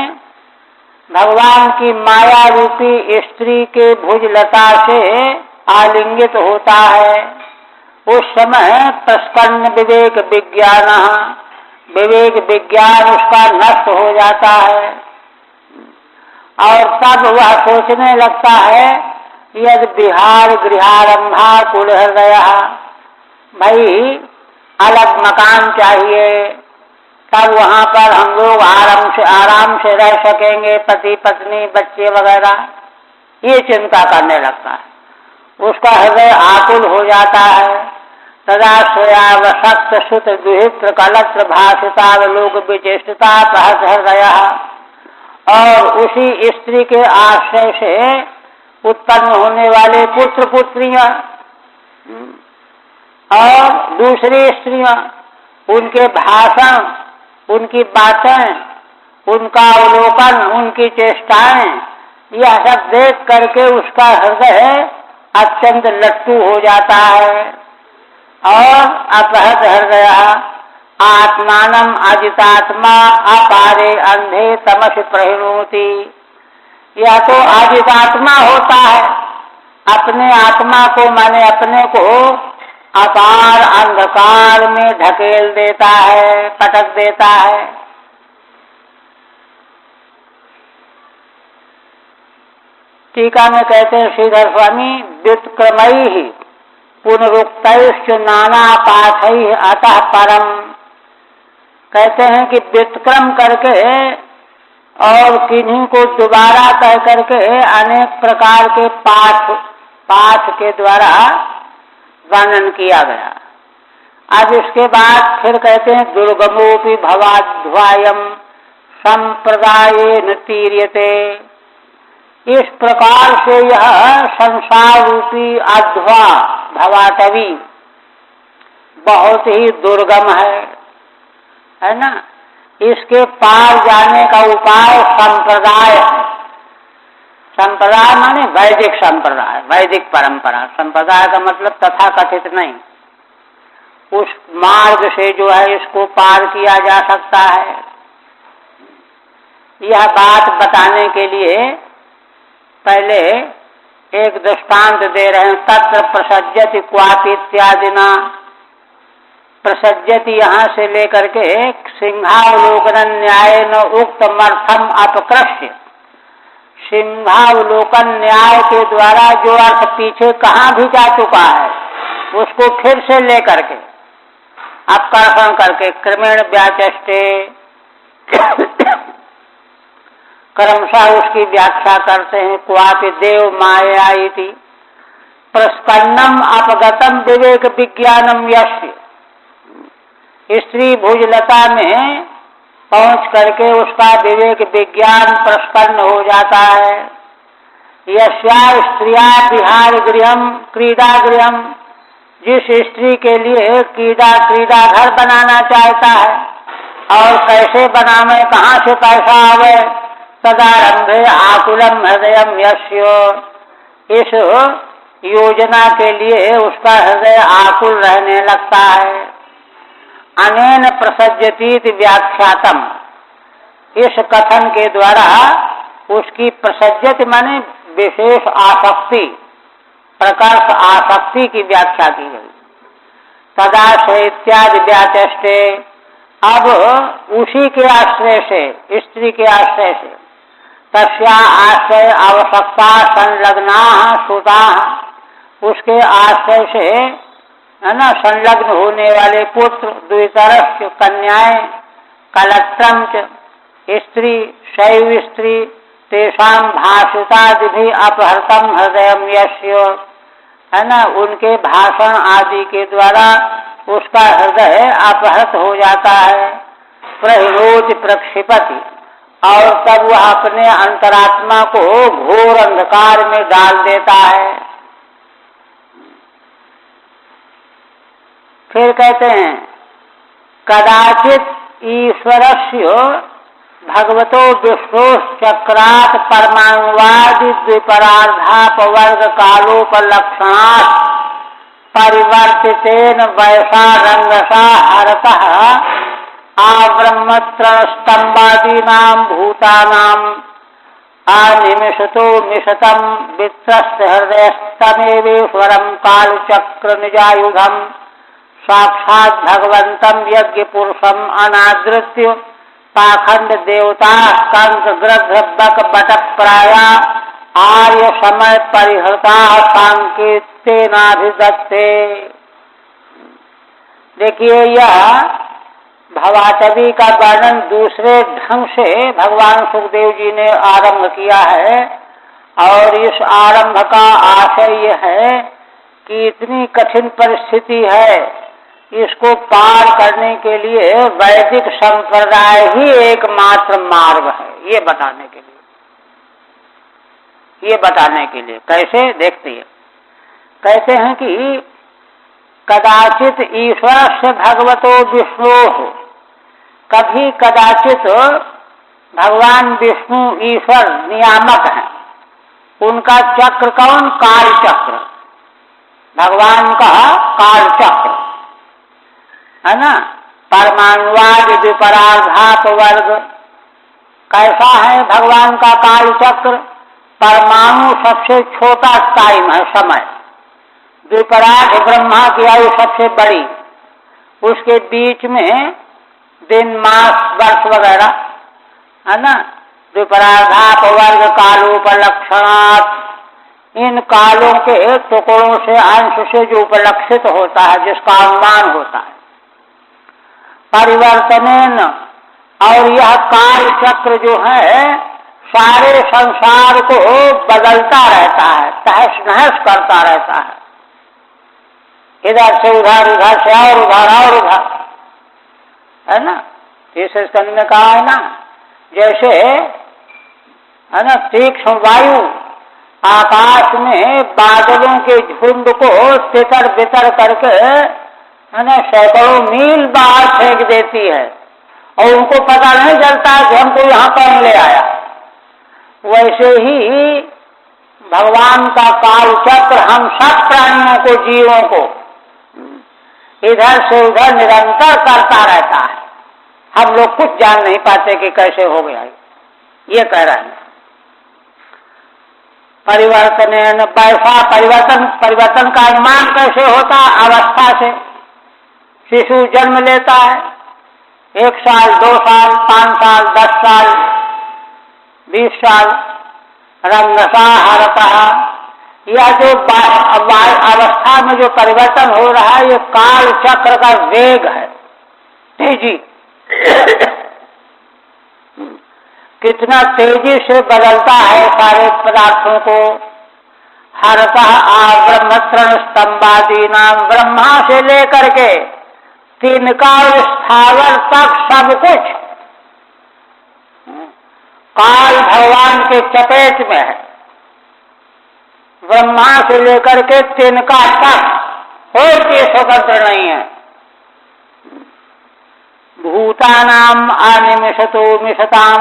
भगवान की माया रूपी स्त्री के भुजलता से आलिंगित होता है, उस समय प्रस्पन्न विवेक विज्ञान उसका नष्ट हो जाता है और तब वह सोचने लगता है यदि विहार गृहारंभा कुल हृदय, भाई अलग मकान चाहिए, तब वहाँ पर हम लोग आराम से रह सकेंगे, पति पत्नी बच्चे वगैरह, ये चिंता करने लगता है। उसका हृदय आकुल हो जाता है। तदा स्वयावशक्त सुत दुहित्र कलत्र भाषिता लोक विचेष्टता सहस हृदय, और उसी स्त्री के आश्रय से उत्पन्न होने वाले पुत्र पुत्रियां और दूसरी स्त्रियां, उनके भाषण, उनकी बातें, उनका अवलोकन, उनकी चेष्टाएं, यह सब देख करके उसका हृदय अत्यंत लट्टू हो जाता है और अपहत हृदय आत्मानम अजितात्मा अपारे अंधे तमस प्रहिणोति। यह तो अजितात्मा होता है, अपने आत्मा को माने अपने को अपार अंधकार में ढकेल देता है, पटक देता है। टीका में कहते हैं श्रीधर स्वामी, व्युत्क्रमैः पुनरुक्तैश्च नाना पाठैः अतः परम। कहते हैं कि व्युत्क्रम करके और किन्हीं को दोबारा कह करके अनेक प्रकार के पाठ के द्वारा वर्णन किया गया। अब इसके बाद फिर कहते हैं दुर्गमोपि भवाध्वायम संप्रदायेन तीर्यते। इस प्रकार से यह संसार रूपी अध्वा भवाटवी बहुत ही दुर्गम है ना। इसके पार जाने का उपाय संप्रदाय है। संप्रदाय माने वैदिक संप्रदाय, वैदिक परंपरा। संप्रदाय का मतलब तथा कथित नहीं, उस मार्ग से जो है इसको पार किया जा सकता है। यह बात बताने के लिए पहले एक दृष्टांत दे रहे हैं। तत्र प्रसज्यति क्वापि इत्यादिना। प्रसज्यति यहाँ से लेकर के सिंहावलोकन न्याय न उक्तमर्थम अपकृष्य। सिंहावलोकन न्याय के द्वारा जो अर्थ पीछे कहाँ भी जा चुका है उसको फिर से लेकर के अपकर्षण करके क्रमेण व्याचष्टे क्रमशः उसकी व्याख्या करते हैं। क्वापि देव माया इति प्रस्पन्नम अपगतम विवेक विज्ञानम यस्य। स्त्री भुजलता में पहुंच करके उसका विवेक विज्ञान प्रस्पन्न हो जाता है। यस्या स्त्रिया विहार गृहम क्रीडा गृहम, जिस स्त्री के लिए क्रीडा घर बनाना चाहता है और कैसे बनावे, कहाँ से पैसा आवे, तदारंभे आकुलम हृदयम यस्य। इस योजना के लिए उसका हृदय आकुल रहने लगता है। अनेन प्रसज्यतीति व्याख्यातम। इस कथन के द्वारा उसकी प्रसज्यति माने विशेष आसक्ति, प्रकर्ष आसक्ति की व्याख्या की गई। तदा से इत्यादि व्याचष्टे। अब उसी के आश्रय से, स्त्री के आश्रय से, तस्या आश्रय आवश्यकता संलग्ना श्रुता, उसके आश्रय से है ना संलग्न होने वाले पुत्र, द्वितरश्च कन्याएं, कलत्रम च स्त्री, शैव स्त्री, तेषाम भाषितादि भी अपहृतम हृदयम यस्य, है ना, उनके भाषण आदि के द्वारा उसका हृदय अपहृत हो जाता है। प्रहिणोति प्रक्षिपति, और तब वह अपने अंतरात्मा को घोर अंधकार में डाल देता है। फिर कहते हैं कदाचित ईश्वरस्य भगवतो विष्णोश्चक्रात् परमाणुवादि द्विपरार्धापवर्ग कालोपलक्षणात् परिवर्तितेन वैसा रंगसा हरतः आब्रह्मत्रस्तंबादीनां भूतानां अनिमिषतो मिषतं वित्रस्त हृदयस्तमेवेश्वरं कालचक्र निजायुधं साक्षात् भगवन्तं यज्ञ पुरुषं अनादृत्य पाखंड देवता कंक ग्रद्ध बक बट प्राया आर्य समय परिहृता सांकेतेनाभिदत्ते। देखिए, यह भवाटवी का वर्णन दूसरे ढंग से भगवान सुखदेव जी ने आरंभ किया है, और इस आरंभ का आशय यह है कि इतनी कठिन परिस्थिति है, इसको पार करने के लिए वैदिक संप्रदाय ही एकमात्र मार्ग है, ये बताने के लिए कैसे देखते हैं। कहते हैं कि कदाचित ईश्वर से भगवतो विष्णु, कभी कदाचित भगवान विष्णु ईश्वर नियामक हैं, उनका चक्र कौन? काल चक्र, भगवान का काल चक्र है ना। परमाणुवाद विपरार्धाप वर्ग, कैसा है भगवान का काल चक्र? परमाणु सबसे छोटा टाइम है, समय। द्विपराग ब्रह्मा की आयु सबसे बड़ी, उसके बीच में दिन मास वर्ष वगैरह है ना। द्विपरार्धाप वर्ग कालोपलक्षणात्, इन कालों के टुकड़ों से अंश से जो उपलक्षित होता है, जिसका अनुमान होता है। परिवर्तनेन, और यह काल चक्र जो है सारे संसार को बदलता रहता है, तहस नहस करता रहता है, इधर से उधर, उधर से और उधर, है ना। इस स्कंद में कहा है ना, जैसे है ना तीक्ष्ण वायु आकाश में बादलों के झुंड को तितर बितर करके है ना सैकड़ों मील बाहर फेंक देती है, और उनको पता नहीं चलता कि हमको यहाँ कौन ले आया। वैसे ही भगवान का काल चक्र हम सब प्राणियों को, जीवों को इधर से उधर निरंतर करता रहता है। हम लोग कुछ जान नहीं पाते कि कैसे हो गया, ये कह रहे हैं। परिवर्तन का अनुमान कैसे होता? अवस्था से। शिशु जन्म लेता है, 1 साल, 2 साल, 5 साल, 10 साल, 20 साल, रंगसा हरता। यह जो अवस्था में जो परिवर्तन हो रहा है, ये काल चक्र का वेग है, तेजी। कितना तेजी से बदलता है सारे पदार्थों को। हरता ब्रह्मत्रण स्तंभादि नाम, ब्रह्मा से लेकर के तिनका और स्थावर तक सब कुछ काल भगवान के चपेट में है। ब्रह्मा से लेकर के तिनका तक कोई चीज स्वतंत्र नहीं है। भूतानाम अनिमिषतो मिषताम,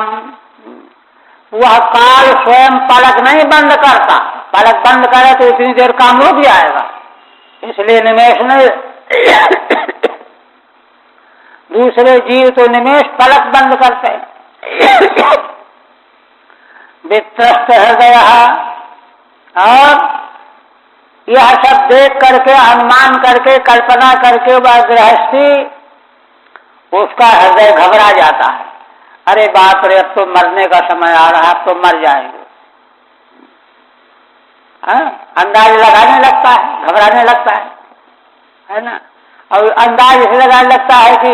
वह काल स्वयं पलक नहीं बंद करता। पलक बंद करे तो इतनी देर काम रुक जाएगा, इसलिए निमेष नहीं। दूसरे जीव तो निमेष पलक बंद करते हैं। वित्रस्त हृदय, और यह सब देख करके, अनुमान करके, कल्पना करके वह गृहस्थी, उसका हृदय घबरा जाता है। अरे बाप रे, अब तो मरने का समय आ रहा है, अब तो मर जाएंगे। अंदाज लगाने लगता है, घबराने लगता है ना। और अंदाज इसे लगाने लगता है कि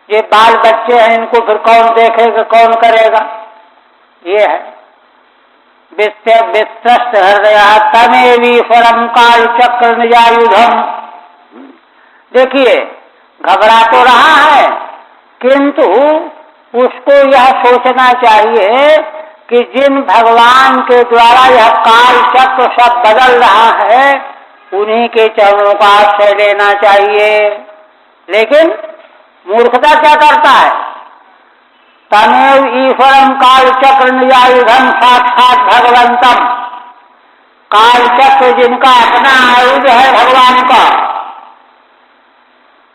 ये बाल बच्चे हैं, इनको फिर कौन देखेगा, कौन करेगा। ये है वित्रस्त हृदय तमेवीश्वरम काल चक्र निजायुधम। देखिए, घबरा तो रहा है, किंतु उसको यह सोचना चाहिए कि जिन भगवान के द्वारा यह काल चक्र सब बदल रहा है, उन्हीं के चरणों का आश्रय लेना चाहिए। लेकिन मूर्खता क्या करता है? तमेव ईश्वरम काल चक्र निजायुधम साक्षात भगवंतम, काल चक्र जिनका अपना आयुध है भगवान का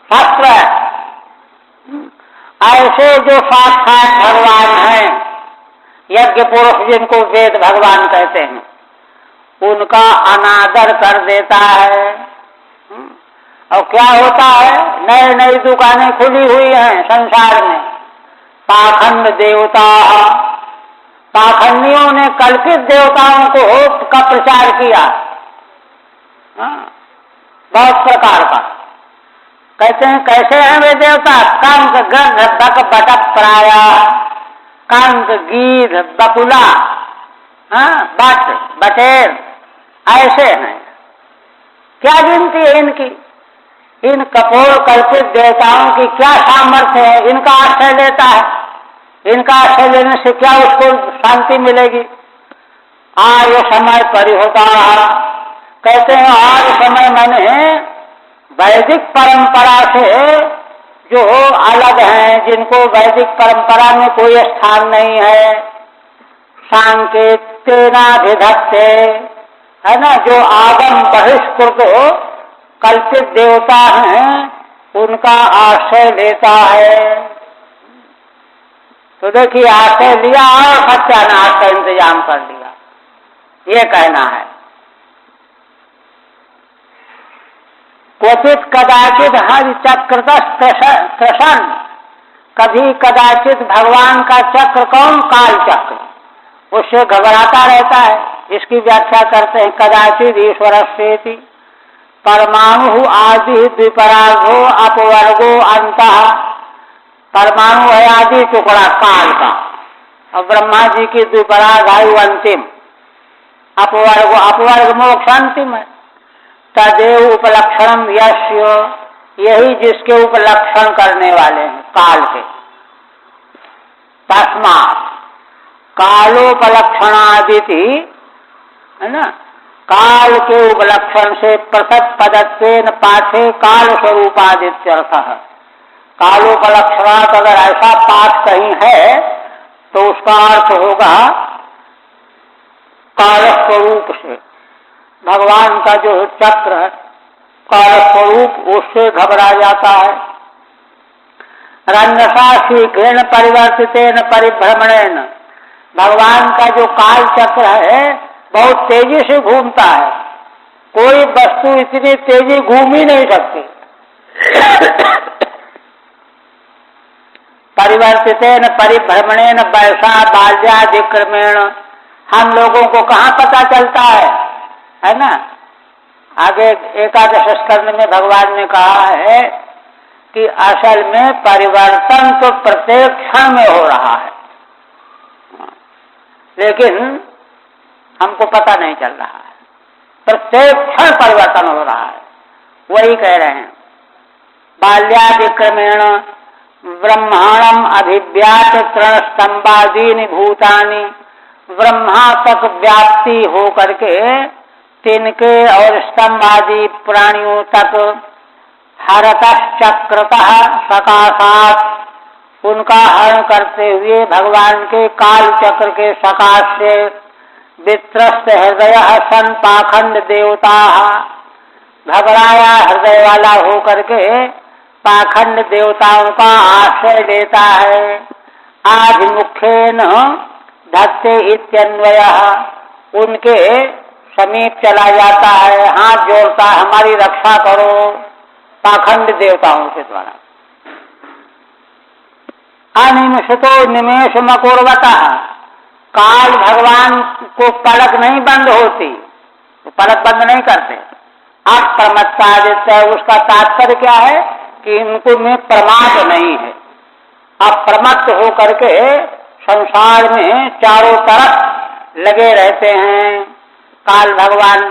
शास्त्र है, ऐसे जो साक्षात भगवान हैं, यज्ञ पुरुष जिनको वेद भगवान कहते हैं, उनका अनादर कर देता है। और क्या होता है? नई नई दुकानें खुली हुई हैं संसार में। पाखंड देवता, पाखंडियों ने कल्पित देवताओं को का प्रचार किया, बहुत प्रकार का। कहते हैं कैसे हैं वे देवता? कंक गृध बक बटक प्राया, कंक गीध बकुला, बट बटेर, ऐसे हैं। क्या गिनती है इनकी? इन कपोल कल्पित देवताओं की क्या सामर्थ्य है? इनका आश्रय लेता है, इनका आश्रय लेने से क्या उसको शांति मिलेगी? आयु समय परिहोता, कहते हैं आयु समय माने वैदिक परंपरा से जो अलग हैं, जिनको वैदिक परंपरा में कोई स्थान नहीं है। सांकेतेनाभिधत्ते, है ना, जो आगम बहिष्कृत कल्पित देवता हैं, उनका आश्रय लेता है। तो देखिए, आश्रय लिया और सत्यानाश का इंतजाम कर लिया, ये कहना है। क्वचित कदाचित हर चक्रदश कृष्ण, कभी कदाचित भगवान का चक्र कौन? काल चक्र, उससे घबराता रहता है। इसकी व्याख्या करते हैं कदाचित ईश्वरस्येति परमाणु आदि द्विपरागो अपवर्गो अंतः। परमाणु है आदि टुकड़ा काल का, और ब्रह्मा जी की द्विपराग आयु अंतिम, अपवर्ग, अपवर्ग मोक्ष अंतिम है। तदेव उपलक्षणम यस्य, यही जिसके उपलक्षण करने वाले हैं काल के। तस्मात् कालोपलक्षणादिति, है ना, काल के उपलक्षण से पृथक पदत्वेन पाठे काल स्वरूपादित्यर्थः। कालोपलक्षणात् अगर ऐसा पाठ कहीं है तो उसका अर्थ होगा काल स्वरूप से। भगवान का जो चक्र है काल स्वरूप, उससे घबरा जाता है। रन्यसा शीघ्रेण परिवर्तितेन परिभ्रमणेन, भगवान का जो काल चक्र है बहुत तेजी से घूमता है, कोई वस्तु इतनी तेजी घूम ही नहीं सकती। परिवर्तितेन परिभ्रमणेन वैसा बाल्यादिक्रमेण, हम लोगों को कहाँ पता चलता है ना? आगे एकादश स्कंद में भगवान ने कहा है कि असल में परिवर्तन तो प्रत्येक क्षण में हो रहा है, लेकिन हमको पता नहीं चल रहा है। प्रत्येक क्षण परिवर्तन हो रहा है, वही कह रहे हैं। बाल्यादिक्रमेण ब्रह्मांडम अभिव्यात तृण स्तंभादीनि भूतानि, ब्रह्मा तक व्याप्ति हो करके तिनके और स्तंभ आदि प्राणियों तक हरतः चक्रतः सकाशात, उनका हरण करते हुए भगवान के काल चक्र के सकाश से वित्रस्त हृदय सन पाखंड देवता, घबराया हृदय वाला हो करके पाखंड देवताओं का आश्रय लेता है। आधिमुखेन धत्ते इत्यन्वयः, उनके समीप चला जाता है, हाथ जोड़ता है, हमारी रक्षा करो, पाखंड देवताओं के द्वारा। अनिमिषतो निमेष मकुर्वतः, काल भगवान को पलक नहीं बंद होती, तो पलक बंद नहीं करते। अप्रमत्तादित्य, उसका तात्पर्य क्या है कि इनको में प्रमाद नहीं है, अप्रमत्त हो करके संसार में चारों तरफ लगे रहते हैं। काल भगवान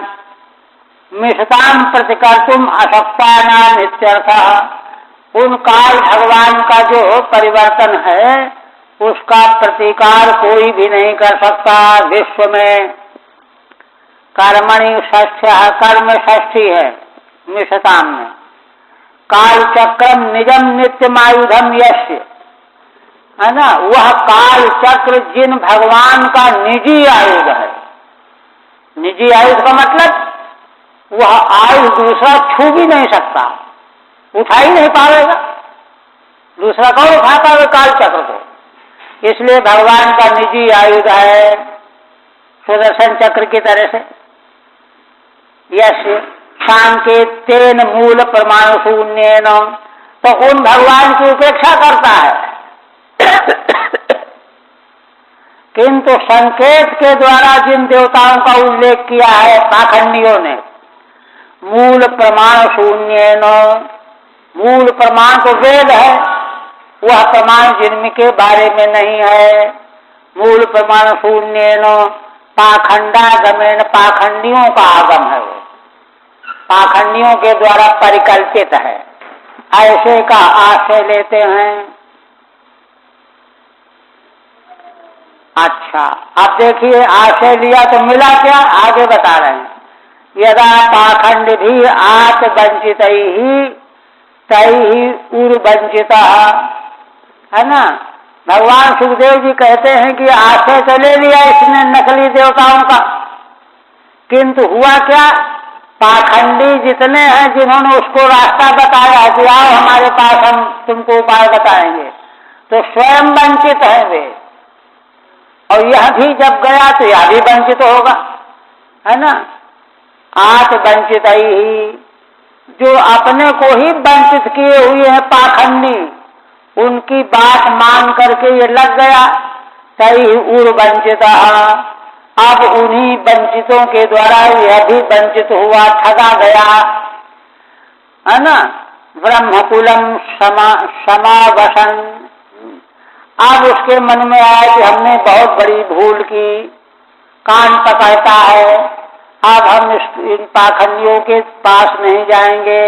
मिषताम प्रतिकर्तुम अशक्तानां इत्यर्थः, उन काल भगवान का जो परिवर्तन है उसका प्रतिकार कोई भी नहीं कर सकता विश्व में। कर्मणि षष्ठ्यः, कर्म षष्ठी है मिषताम में, काल चक्रम निजम नित्यमायुधम यस्य, है ना, वह काल चक्र जिन भगवान का निजी आयुध है। निजी आयुध का मतलब वह आयुध दूसरा छू भी नहीं सकता, उठा ही नहीं पाएगा, दूसरा कौन उठा पाएगा काल चक्र को। इसलिए भगवान का निजी आयुध है सुदर्शन चक्र की तरह से। यस्य सांकेतेन मूल परमाणु शून्येन, तो उन भगवान की उपेक्षा करता है किंतु संकेत के द्वारा जिन देवताओं का उल्लेख किया है पाखंडियों ने, मूल प्रमाण शून्येन, मूल प्रमाण तो वेद है, वह प्रमाण जिनके बारे में नहीं है। मूल प्रमाण शून्येन पाखंडागमेन, पाखंडियों का आगम है, वो पाखंडियों के द्वारा परिकल्पित है, ऐसे का आश्रय लेते हैं। अच्छा, अब देखिए आश्रय लिया तो मिला क्या, आगे बता रहे हैं। यदा पाखंड भी आत्मवंचित ही तई उर्वंचिता, है ना। भगवान सुखदेव जी कहते हैं कि आश्रय तो ले लिया इसने नकली देवताओं का, किंतु हुआ क्या, पाखंडी जितने हैं जिन्होंने उसको रास्ता बताया कि आओ हमारे पास हम तुमको उपाय बताएंगे, तो स्वयं वंचित है वे, और यह भी जब गया तो यह भी वंचित होगा, है ना। आत वंचित ही, जो अपने को ही वंचित किए हुए हैं पाखंडी, उनकी बात मान करके ये लग गया, तई उर्वंचिता, अब उन्हीं वंचितों के द्वारा यह भी वंचित हुआ, ठगा गया, है ना। ब्रह्मकुलम समावसन, अब उसके मन में आया कि हमने बहुत बड़ी भूल की, कान पकड़ता है, अब हम इन पाखंडियों के पास नहीं जाएंगे,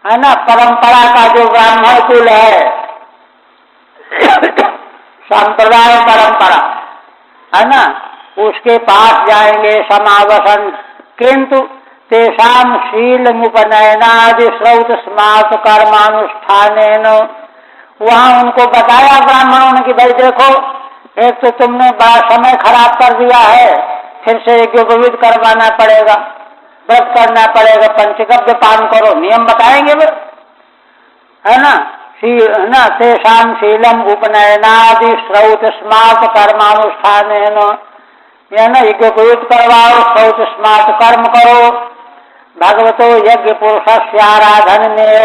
है ना। परंपरा का जो ब्राह्मण कुल है, संप्रदाय परंपरा, है ना, उसके पास जाएंगे समावसन, किंतु तेषाम शील मुपनयनादि श्रौत स्मार्त कर्मानुष्ठानेन, वहां उनको बताया ब्राह्मणों ने कि भाई देखो, एक तो तुमने बड़ा समय खराब कर दिया है, फिर से यज्ञोपवीत करवाना पड़ेगा, व्रत करना पड़ेगा, पंचगव्य पान करो, नियम बताएंगे वे, है ना। न तेषाम शीलम उपनयनादि श्रौत स्मार्त कर्मानुष्ठानेन, न यज्ञोपवीत करवाओ, श्रौत स्मार्त कर्म करो, भगवतो यज्ञ पुरुष आराधन में,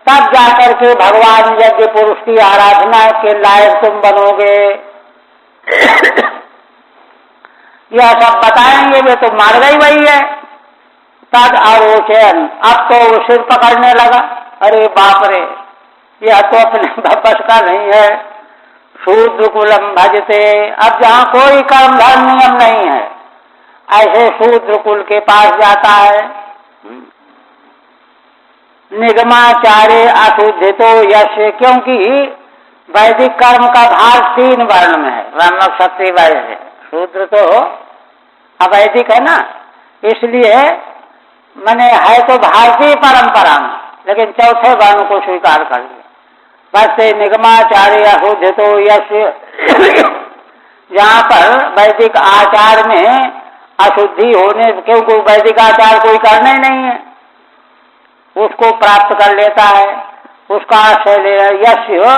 तब जाकर के भगवान यज्ञ पुरुष की आराधना के लायक तुम बनोगे। यह सब बताएंगे वे, तो मार गई वही है। तद आरोचन, अब तो वो सिर पकड़ने लगा, अरे बाप रे, यह तो अपने बस का नहीं है। शूद्र कुलम भजते, अब जहाँ कोई कर्म धर्म नियम नहीं है, ऐसे शूद्र कुल के पास जाता है। निगमाचार्य अशुद्धितो यश, क्योंकि वैदिक कर्म का भाग 3 वर्ण में है, ब्राह्मण क्षत्रिय वैश्य, शूद्र तो अवैदिक है ना, इसलिए मैंने है तो भारतीय परंपरा में, लेकिन चौथे वर्ण को स्वीकार कर लिया। बस निगमाचार्य अशुद्धितो यश, जहाँ पर वैदिक आचार में अशुद्धि होने, क्योंकि वैदिक आचार कोई करना ही नहीं है, उसको प्राप्त कर लेता है, उसका आश्रय ले। यस्य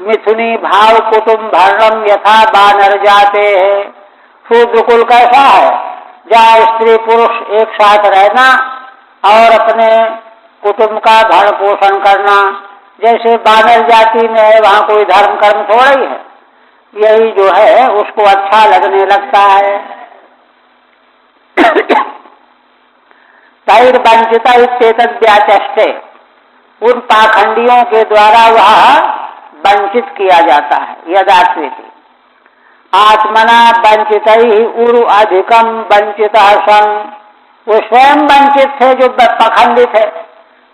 मिथुनी भाव कुटुंब भरणम यथा बानर जाते हैं, शूद्र कुल कैसा है, जहाँ स्त्री पुरुष एक साथ रहना और अपने कुटुंब का भरण पोषण करना, जैसे बानर जाति में है, वहाँ कोई धर्म कर्म थोड़ा ही है, यही जो है उसको अच्छा लगने लगता है। तैर वंचिता इत्येतद् व्याचष्टे, उन पाखंडियों के द्वारा वह वंचित किया जाता है। यदात्वेति आत्मना वंचित ही उरु अधिकम वंचित सन, वो स्वयं वंचित थे जो पाखंडी थे,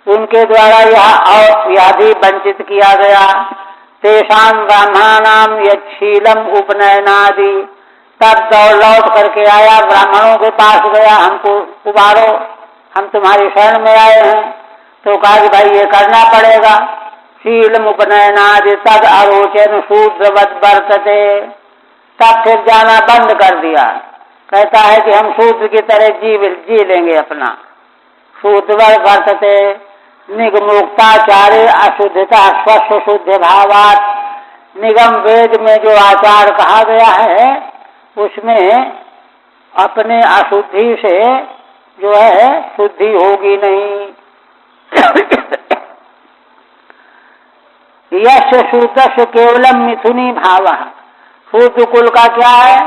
उनके द्वारा यह भी वंचित किया गया। तेषाम ब्राह्मणानाम यच्छीलम उपनयनादि, तब दौड़ लौट करके आया, ब्राह्मणों के पास गया, हमको उबारो, हम तुम्हारी शरण में आए हैं, तो कहा कि भाई ये करना पड़ेगा। शील उपनयनादि तद आरोचन शूद्रवत वर्तते। तब फिर जाना बंद कर दिया। कहता है कि हम शूद्र की तरह जी लेंगे अपना। शूद्रवत वर्तते निगमोक्ताचार्य अशुद्धता स्वस्थ शुद्ध भावात। निगम वेद में जो आचार कहा गया है उसमें अपने अशुद्धि से जो है शुद्धि होगी नहीं। यश शूद्र केवलम मिथुनी भाव। शूद्र कुल का क्या है?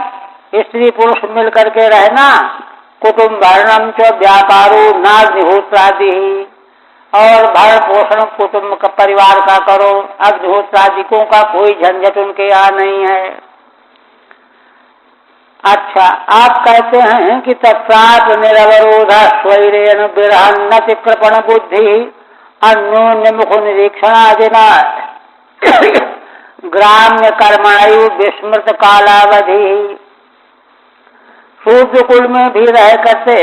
स्त्री पुरुष मिलकर के रहना, कुटुंब भरणम च व्यापारो नाग्निहोत्रादि, और भरण पोषण कुटुंब का परिवार का करो। अग्निहोत्रादिकों का कोई झंझट उनके यहाँ नहीं है। अच्छा, आप कहते हैं कि तत्सात निरवरोध स्वैरेण विरहन्नति कृपण बुद्धि अन्योन्य मुख निरीक्षणादिना ग्राम्य कर्मायु विस्मृत कालावधि। शूद्र कुल में भी रह करते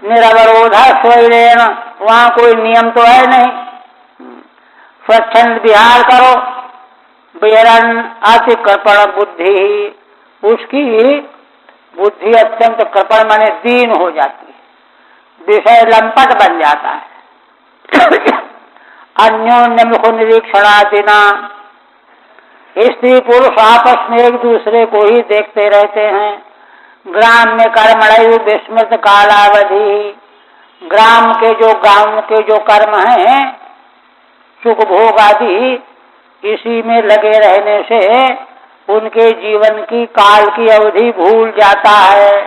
निरवरोध स्वैरेण, वहाँ कोई नियम तो है नहीं, स्वच्छंद विहार करो। विहरन अति कृपण बुद्धि, उसकी बुद्धि अत्यंत कृपण माने दीन हो जाती है, विषय लंपट बन जाता है। अन्योन्य मुख निरीक्षणादिना, स्त्री पुरुष आपस में एक दूसरे को ही देखते रहते हैं। ग्राम में कर्मणयु विस्मृत कालावधि, गांव के जो कर्म हैं सुख भोग आदि, इसी में लगे रहने से उनके जीवन की काल की अवधि भूल जाता है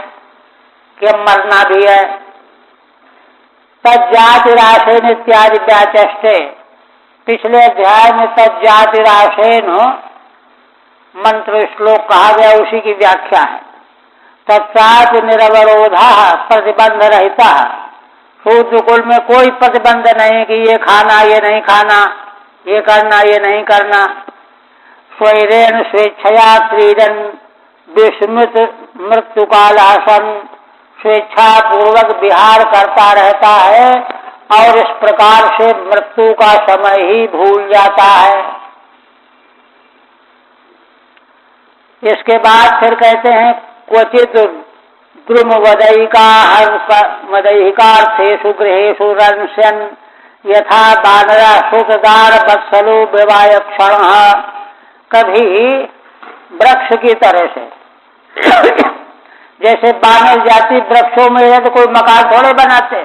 कि अब मरना भी है। तज्जाति राशेन इत्यादि व्याचष्टे, पिछले अध्याय में तज्जाति राशेन मंत्र श्लोक कहा गया, उसी की व्याख्या है। तत्सात निरवरोधा प्रतिबंध रहता। शूद्र कुल में कोई प्रतिबंध नहीं कि ये खाना ये नहीं खाना, ये करना ये नहीं करना। स्वैरेण स्वेच्छया क्रीडन विस्मृत मृत्यु कालासन, स्वेच्छा पूर्वक विहार करता रहता है और इस प्रकार से मृत्यु का समय ही भूल जाता है। इसके बाद फिर कहते हैं क्वचित द्रुम वदैकार्थेषु गृहेषु रंस्यन् यथा बानरा सुतदार वत्सलो विवाय क्षण। कभी वृक्ष की तरह से जैसे बानर जाति वृक्षों में है तो कोई मकान थोड़े बनाते,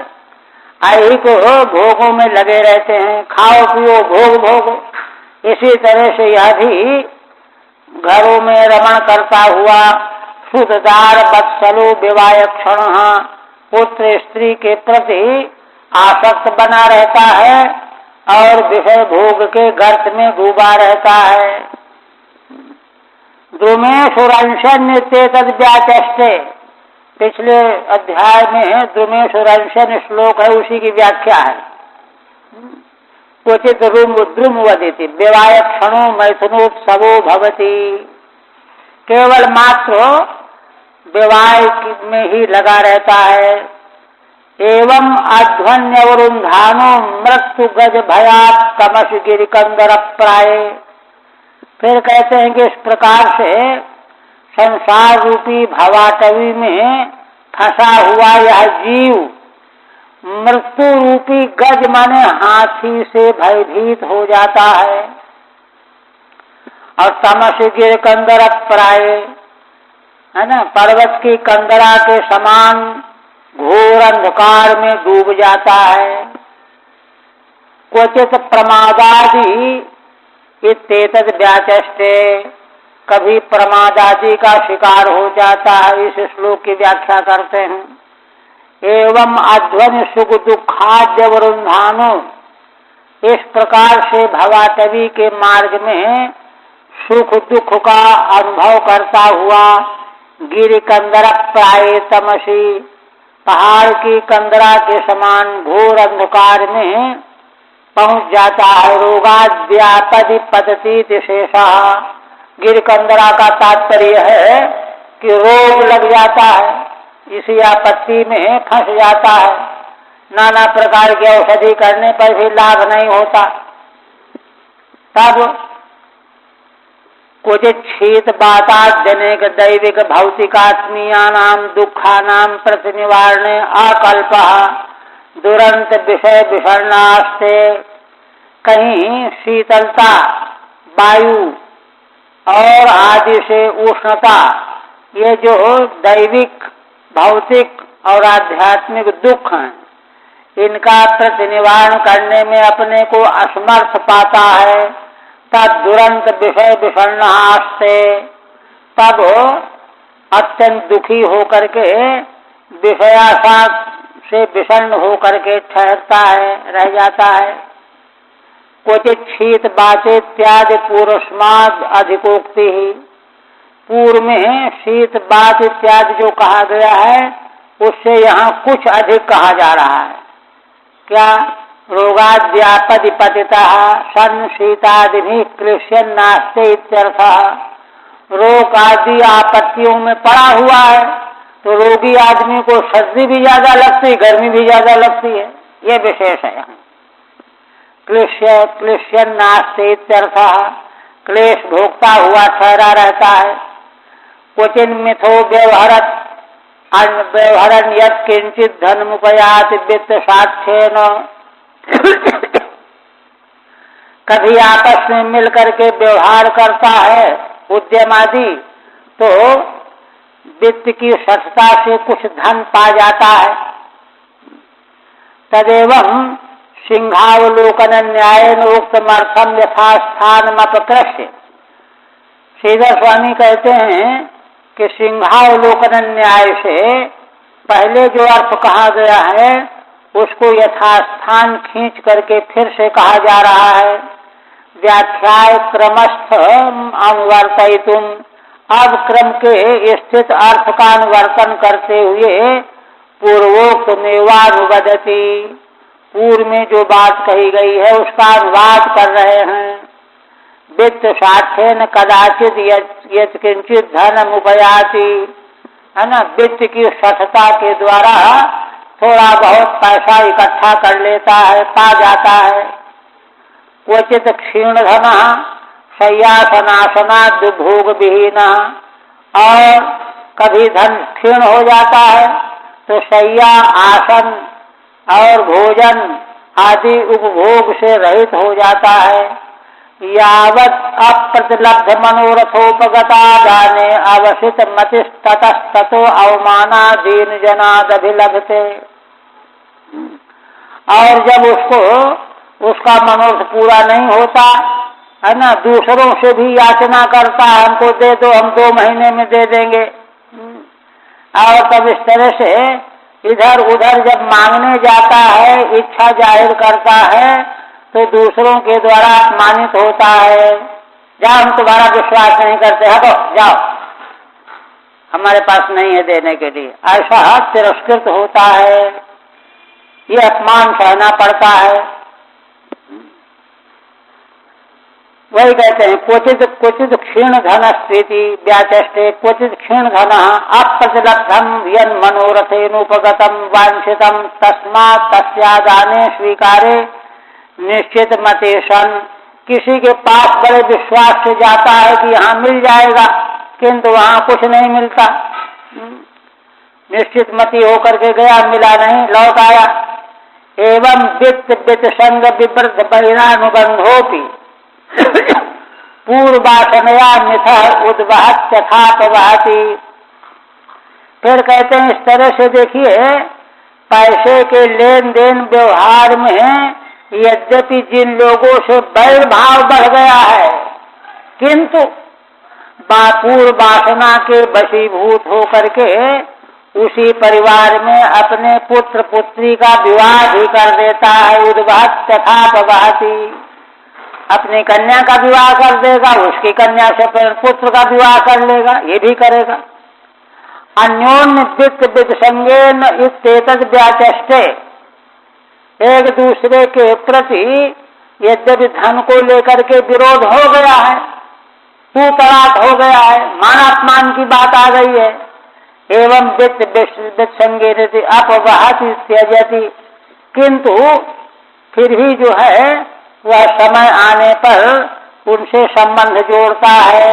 आई को भोगों में लगे रहते हैं, खाओ पियो भोग भोगो। इसी तरह से यह भी घरों में रमण करता हुआ सुतदार वत्सलो विवाय क्षण, पुत्र स्त्री के प्रति आसक्त बना रहता है और विषय भोग के गर्त में डूबा रहता है। द्रुमेशुरंशन तद व्याचष्टे, पिछले अध्याय में द्रुमेशुरंशन श्लोक है, उसी की व्याख्या है। क्वचित द्रुम वदिति विवाय क्षणो मैथुनोत्सवो भवति, केवल मात्र विवाह में ही लगा रहता है। एवं अध्वन्यवरुन्धानो मृत्यु गज भयात कमश गिरिकंदर प्राय। फिर कहते हैं कि इस प्रकार से संसार रूपी भवाटवी में फंसा हुआ यह जीव मृत्यु रूपी गज माने हाथी से भयभीत हो जाता है और तमस गिर कंदर प्राय, है ना, पर्वत की कंदरा के समान घोर अंधकार में डूब जाता है। क्वचित प्रमादादि इत्येतद् व्याचष्टे, कभी प्रमादादि का शिकार हो जाता है, इस श्लोक की व्याख्या करते हैं। एवं अध्वनि सुख दुखाद्य वरुन्धानो, इस प्रकार से भवाटवी के मार्ग में सुख दुख का अनुभव करता हुआ गिरि कंदर प्राय तमसी, पहाड़ की कंदरा के समान घोर अंधकार में पहुंच जाता है। रोगाद्यापदि पतती शेषा, गिर कंदरा का तात्पर्य है कि रोग लग जाता है, इसी आपत्ति में फंस जाता है। नाना प्रकार की औषधि करने पर भी लाभ नहीं होता। तब कुछ शीत बातात जनेक दैविक भौतिकात्मीयानाम दुखानाम प्रतिनिवारणे अकल्पः दुरंत विषय विषण्णास्ते। कहीं शीतलता, वायु और आदि से उष्णता, ये जो दैविक, भौतिक और आध्यात्मिक दुख हैं, इनका प्रतिनिवारण करने में अपने को असमर्थ पाता है। तब दुरंत विषय विषण्णास्ते, तब अत्यंत दुखी होकर के विषयाशा से विषण्ण होकर के ठहरता है, रह जाता है। क्वचित शीत बाचे इत्यादि पूर्वस्माद अधिकोक्ति ही। पूर्व में शीत बात इत्यादि जो कहा गया है, उससे यहाँ कुछ अधिक कहा जा रहा है। क्या? रोगाद्यापदि पतितः सन शीतादि क्लेश्यन नास्ते इत्यर्थः। रोग आदि आपत्तियों में पड़ा हुआ है तो रोगी आदमी को सर्दी भी ज्यादा लगती, गर्मी भी ज्यादा लगती है, ये विशेष है। क्लेश्यन नास्ते इत्यर्थः, क्लेश भोगता हुआ ठहरा रहता है। क्वचिन मिथो व्यवहरत व्यवहरन यत् किंचित धनमुपयात वित्त साक्ष्येन। कभी आपस में मिल करके व्यवहार करता है उद्यम आदि, तो वित्त की सठता से कुछ धन पा जाता है। तदेवं सिंहावलोकन न्यायेन उक्तमर्थम यथास्थानमपकृष्य। श्रीधर स्वामी कहते हैं कि सिंहावलोकन न्याय से पहले जो अर्थ कहा गया है उसको यथास्थान खींच करके फिर से कहा जा रहा है। व्याख्याय क्रमस्थ अनुवर्तयितुम, अब क्रम के स्थित अर्थ का अनुवर्तन करते हुए पूर्वोक्त मेवानुवदति, पूर्व में जो बात कही गई है उसका अनुवाद कर रहे हैं। वित्त साक्ष्येन कदाचित यत् किंचित धनम उपयाति, है ना, वित्त की सठता के द्वारा थोड़ा बहुत पैसा इकट्ठा कर लेता है, पा जाता है। क्वचित क्षीण धन शय्यासनासना दुभोग विहीन, और कभी धन क्षीण हो जाता है तो शय्या, आसन और भोजन आदि उपभोग से रहित हो जाता है। यावत् अप्रतिलब्ध मनोरथोपगता जाने अवसित मतिस्ततस्तो अवमाना दीन जनादभिलभते। और जब उसका मनोरथ पूरा नहीं होता है ना, दूसरों से भी याचना करता है, हमको दे दो, हम 2 महीने में दे देंगे। और तब इस तरह से इधर उधर जब मांगने जाता है, इच्छा जाहिर करता है, तो दूसरों के द्वारा अपमानित होता है। जाओ, हम तुम्हारा विश्वास नहीं करते, हटो जाओ, हमारे पास नहीं है देने के लिए, ऐसा तिरस्कृत होता है। ये अपमान सहना पड़ता है। वही कहते हैं क्वचित क्षीण धन स्थिति व्याचष्टे क्वचित क्षीण धन अप्रतिलब्धम यन मनोरथेनुपगतम वांछितम तस्मात् तस्यादाने स्वीकारे निश्चित मतेशन। किसी के पास बड़े विश्वास से जाता है कि यहाँ मिल जाएगा, किंतु वहाँ कुछ नहीं मिलता। निश्चित मति होकर के गया, मिला नहीं, लौट आया। एवं वित्त संग विवृद्ध परिणानुबंधोपि पूर्वासनया मिथ उद्वहत यथापवहति। फिर कहते हैं इस तरह से देखिए, पैसे के लेन देन व्यवहार में यद्यपि जिन लोगों से बैर भाव बढ़ गया है, किंतु पूर्व वासना के वशीभूत होकर के उसी परिवार में अपने पुत्र पुत्री का विवाह भी कर देता है। उद्वहत यथापवहति, अपनी कन्या का विवाह कर देगा, उसकी कन्या से पुत्र का विवाह कर लेगा, ये भी करेगा। अन्योन्य वित्त संगेन इत्येतद् व्याचष्टे, एक दूसरे के प्रति यद्यपि धन को लेकर के विरोध हो गया है, तू तड़ाक हो गया है, मानापमान की बात आ गई है। एवं वित्त संगेन अपवहति त्यजति, किंतु फिर भी जो है वह समय आने पर उनसे संबंध जोड़ता है।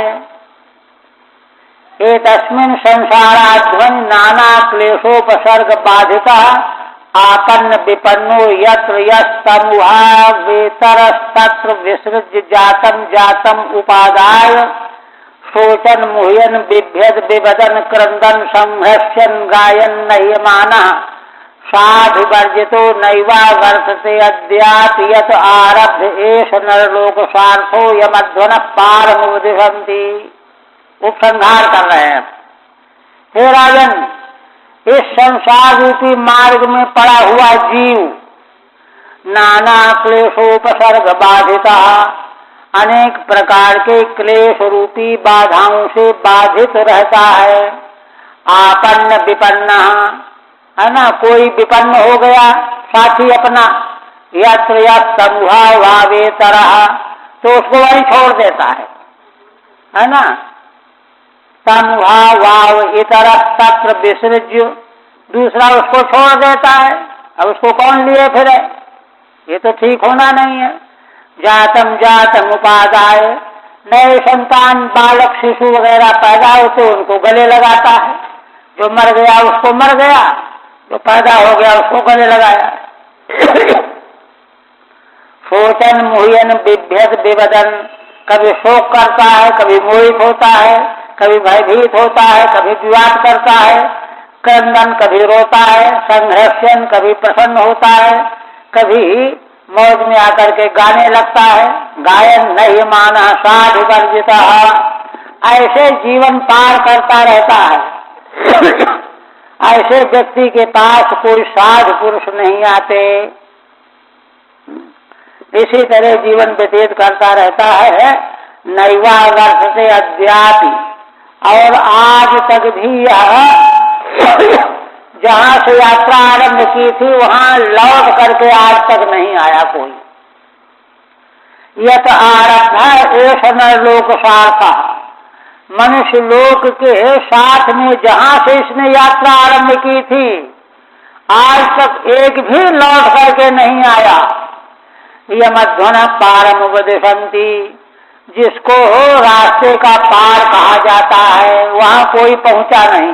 एतस्मिन् संसाराध्वनि नाना क्लेशोपसर्ग बाधिता आपन्न विपन्नो यत्र यस्तमुहा वेतरस्तत्र विसृज्य जातम जातम उपादाय शोचन मुह्यन बिभ्यद विवदन क्रंदन संहस्यन गायन नह्यमानः साधु वर्जितो नैवा वर्तते अद्यापि यत् आरब्ध एष नरलोक सार्थो यमध्वन पारमुपदिशन्ति। उपसंहार कर रहे हैं। हे राजन, इस संसार रूपी मार्ग में पड़ा हुआ जीव नाना क्लेशोपसर्ग बाधिता, अनेक प्रकार के क्लेश रूपी बाधाओं से बाधित रहता है। आपन्न विपन्ना, है ना, कोई विपन्न हो गया साथी अपना, यत्र यस्तमुहा वावेतरः, तो उसको वही छोड़ देता है ना। तमुहा वाव इतर तत्र विसृज्य, दूसरा उसको छोड़ देता है। अब उसको कौन लिए फिरे, ये तो ठीक होना नहीं है। जातम जातम उपादाय, नए संतान बालक शिशु वगैरह पैदा होते उनको गले लगाता है। जो मर गया उसको मर गया, जो पैदा हो गया उसको गले लगाया। शोचन मुह्यन बिभ्यद विवदन, कभी शोक करता है, कभी मोहित होता है, कभी भयभीत होता है, कभी विवाद करता है, क्रंदन कभी रोता है, संघर्षण कभी प्रसन्न होता है, कभी मौज में आकर के गाने लगता है। गायन नहीं माना साधु वर्जिता, ऐसे जीवन पार करता रहता है। ऐसे व्यक्ति के पास कोई साधु पुरुष नहीं आते। इसी तरह जीवन व्यतीत करता रहता है। नैवा वर्तते अद्यापि, और आज तक भी यह जहाँ से यात्रा आरंभ की थी वहाँ लौट करके आज तक नहीं आया कोई। यत आरब्ध एष नरलोक सार्था, मनुष्य लोक के साथ में जहाँ से इसने यात्रा आरंभ की थी आज तक एक भी लौट करके नहीं आया। यमध्वन पारमुपदिशन्ति, जिसको रास्ते का पार कहा जाता है, वहाँ कोई पहुँचा नहीं।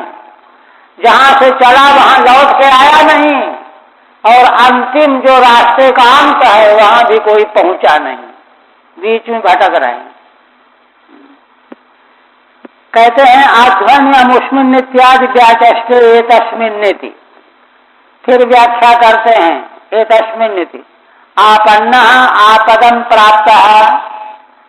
जहाँ से चला वहाँ लौट के आया नहीं, और अंतिम जो रास्ते का अंत है वहाँ भी कोई पहुँचा नहीं, बीच में भटक रहे हैं। कहते हैं आध्वर्यमुष्मिन् इत्यादि व्याचष्टे एतस्मिन् नीति। फिर व्याख्या करते हैं एतस्मिन् नीति। आपन्ना आपदम प्राप्त,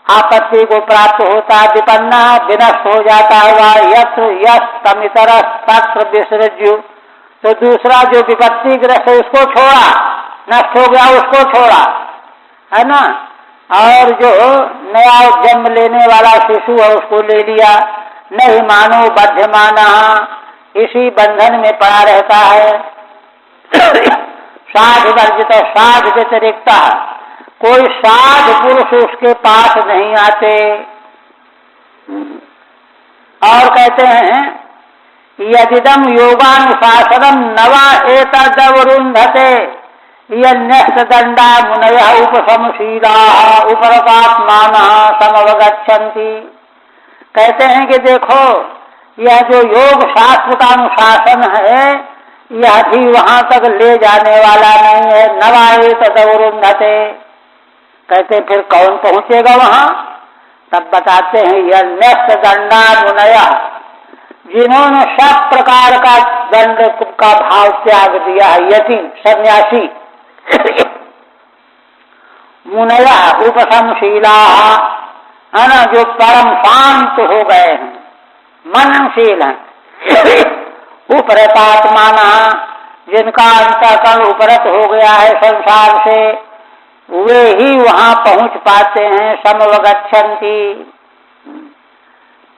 आपत्ति को प्राप्त होता है। विपन्ना विनष्ट हो जाता है। वह यत्र यस्तमितर तत्र विसृज्य, तो दूसरा जो विपत्ति ग्रस्त है उसको छोड़ा, नष्ट हो गया उसको छोड़ा, है ना। और जो नया जन्म लेने वाला शिशु है उसको ले लिया। नहीं मानो बध्यमाना, इसी बंधन में पड़ा रहता है। साध वर्जित, साध व्यतिरिक्त कोई साध पुरुष उसके पास नहीं आते। और कहते हैं यदिदम योगानुशासनम नवा एतदवरुन्धते यन्यस्त दंडा मुनयः उपशमशीलाः उपरतात्मानः समवगच्छन्ति। कहते हैं कि देखो यह जो योग शास्त्र का अनुशासन है यह भी वहां तक ले जाने वाला नहीं है। नवा एतदवरुन्धते, कहते फिर कौन पहुंचेगा वहां। तब बताते हैं यन्यस्त दंडा मुनयः, जिन्होंने सब प्रकार का दंड का भाव त्याग दिया है, यति सन्यासी। मुनया उपशमशीला, है ना, जो परम शांत हो गए हैं, मननशील हैं। उपरतात्माना, जिनका अंतःकरण उपरत हो गया है संसार से, वे ही वहां पहुंच पाते हैं। समवगच्छन्ति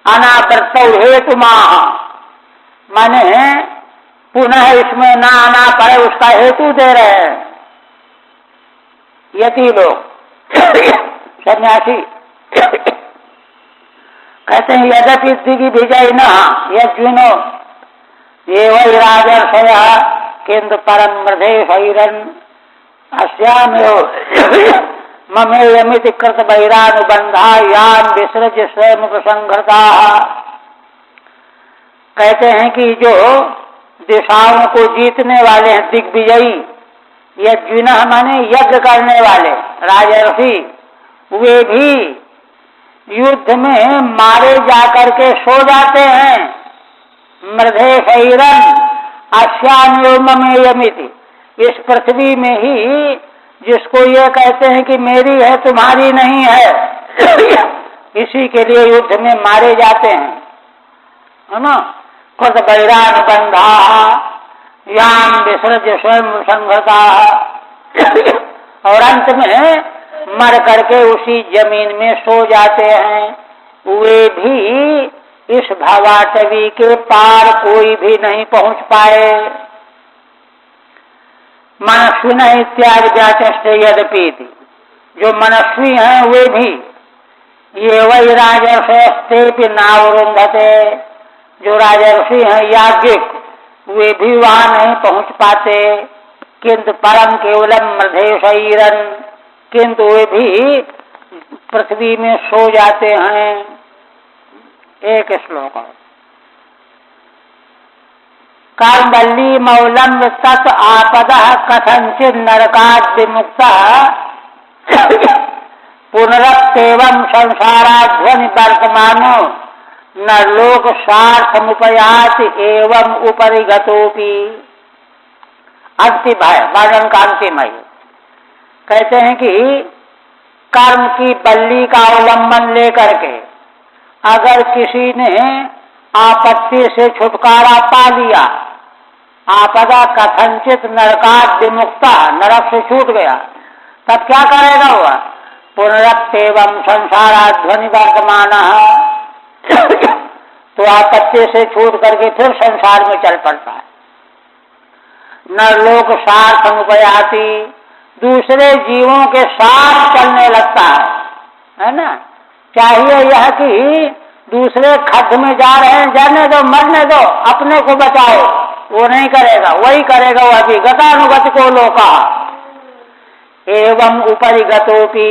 अनावृत्तौ हेतुमाह, माने पुनः इसमें ना आना पड़े उसका हेतु दे रहे हैं यति लोग सन्यासी। कहते हैं यद्यपि दिग् विजय न यज्ञिनो ये वही राजर्षय केंद्र परम मृधे भैरन, अस्यामेव ममेयमिति कृत बहिरानुबंधा यान विसृज स्वयं प्रसंघता। कहते हैं कि जो दिशाओं को जीतने वाले हैं दिग्विजयी, यज्ञिनः माने यज्ञ करने वाले राजर्षि, वे भी युद्ध में मारे जाकर के सो जाते हैं। मृधे शरीरन अस्यामेयमिति, इस पृथ्वी में ही जिसको ये कहते हैं कि मेरी है तुम्हारी नहीं है, इसी के लिए युद्ध में मारे जाते हैं, है ना। खुद बहिरानुबंधा यान विसृज स्वयं संघता, और अंत में मर करके उसी जमीन में सो जाते हैं। वे भी इस भवाटवी के पार कोई भी नहीं पहुंच पाए। मनस्विन इत्यादि व्याचष्टे यद्यपि, जो मनस्वी हैं वे भी, ये वही राजर्षि नावरुंधते, जो राजर्षि हैं याज्ञिक, वे भी वहां नहीं पहुंच पाते। किंतु परम केवलम मृधे शरीरन, किंतु वे भी पृथ्वी में सो जाते हैं। एक श्लोक और। कर्मवल्ली मौलम तत् आपदः कथंचित नरकात् विमुक्तः पुनरप्येवं संसाराध्वनि वर्तमानो न लोक स्वार्थमुपयाति एवं उपरि गतोपि। अंतिम है वर्णन का अंतिम है। कहते हैं कि कर्म की बल्ली का अवलंबन लेकर के अगर किसी ने आपत्ति से छुटकारा पा लिया, आपदा कथंचित नरकात् विमुक्ता, नरक से छूट गया, तब क्या करेगा वह? पुनरप्येवं संसाराध्वनि वर्तमानः, तो आपत्ति से छूट करके फिर संसार में चल पड़ता है। न लोक स्वार्थमुपयाति, दूसरे जीवों के साथ चलने लगता है ना। चाहिए यह कि दूसरे खड्ड में जा रहे हैं, जाने दो, मरने दो, अपने को बचाओ, वो नहीं करेगा, वही करेगा वह भी। गतानुगत को लोका एवं उपरि गतोपि।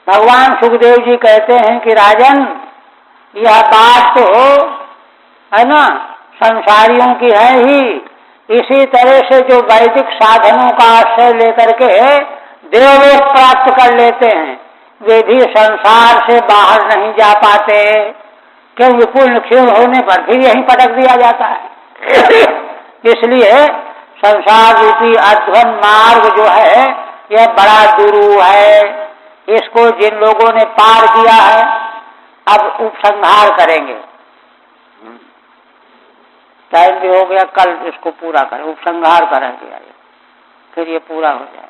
भगवान सुखदेव जी कहते हैं कि राजन, यह बात तो है ना संसारियों की है ही। इसी तरह से जो वैदिक साधनों का आश्रय लेकर के देवलोक प्राप्त कर लेते हैं, वे भी संसार से बाहर नहीं जा पाते, क्योंकि पुण्य क्षीण होने पर फिर यहीं पटक दिया जाता है। इसलिए संसार रूपी अध्वन मार्ग जो है यह बड़ा दुरूह है। इसको जिन लोगों ने पार किया है अब उपसंहार करेंगे। टाइम भी हो गया, कल इसको पूरा करें, उपसंहार करेंगे, फिर ये पूरा हो जाए।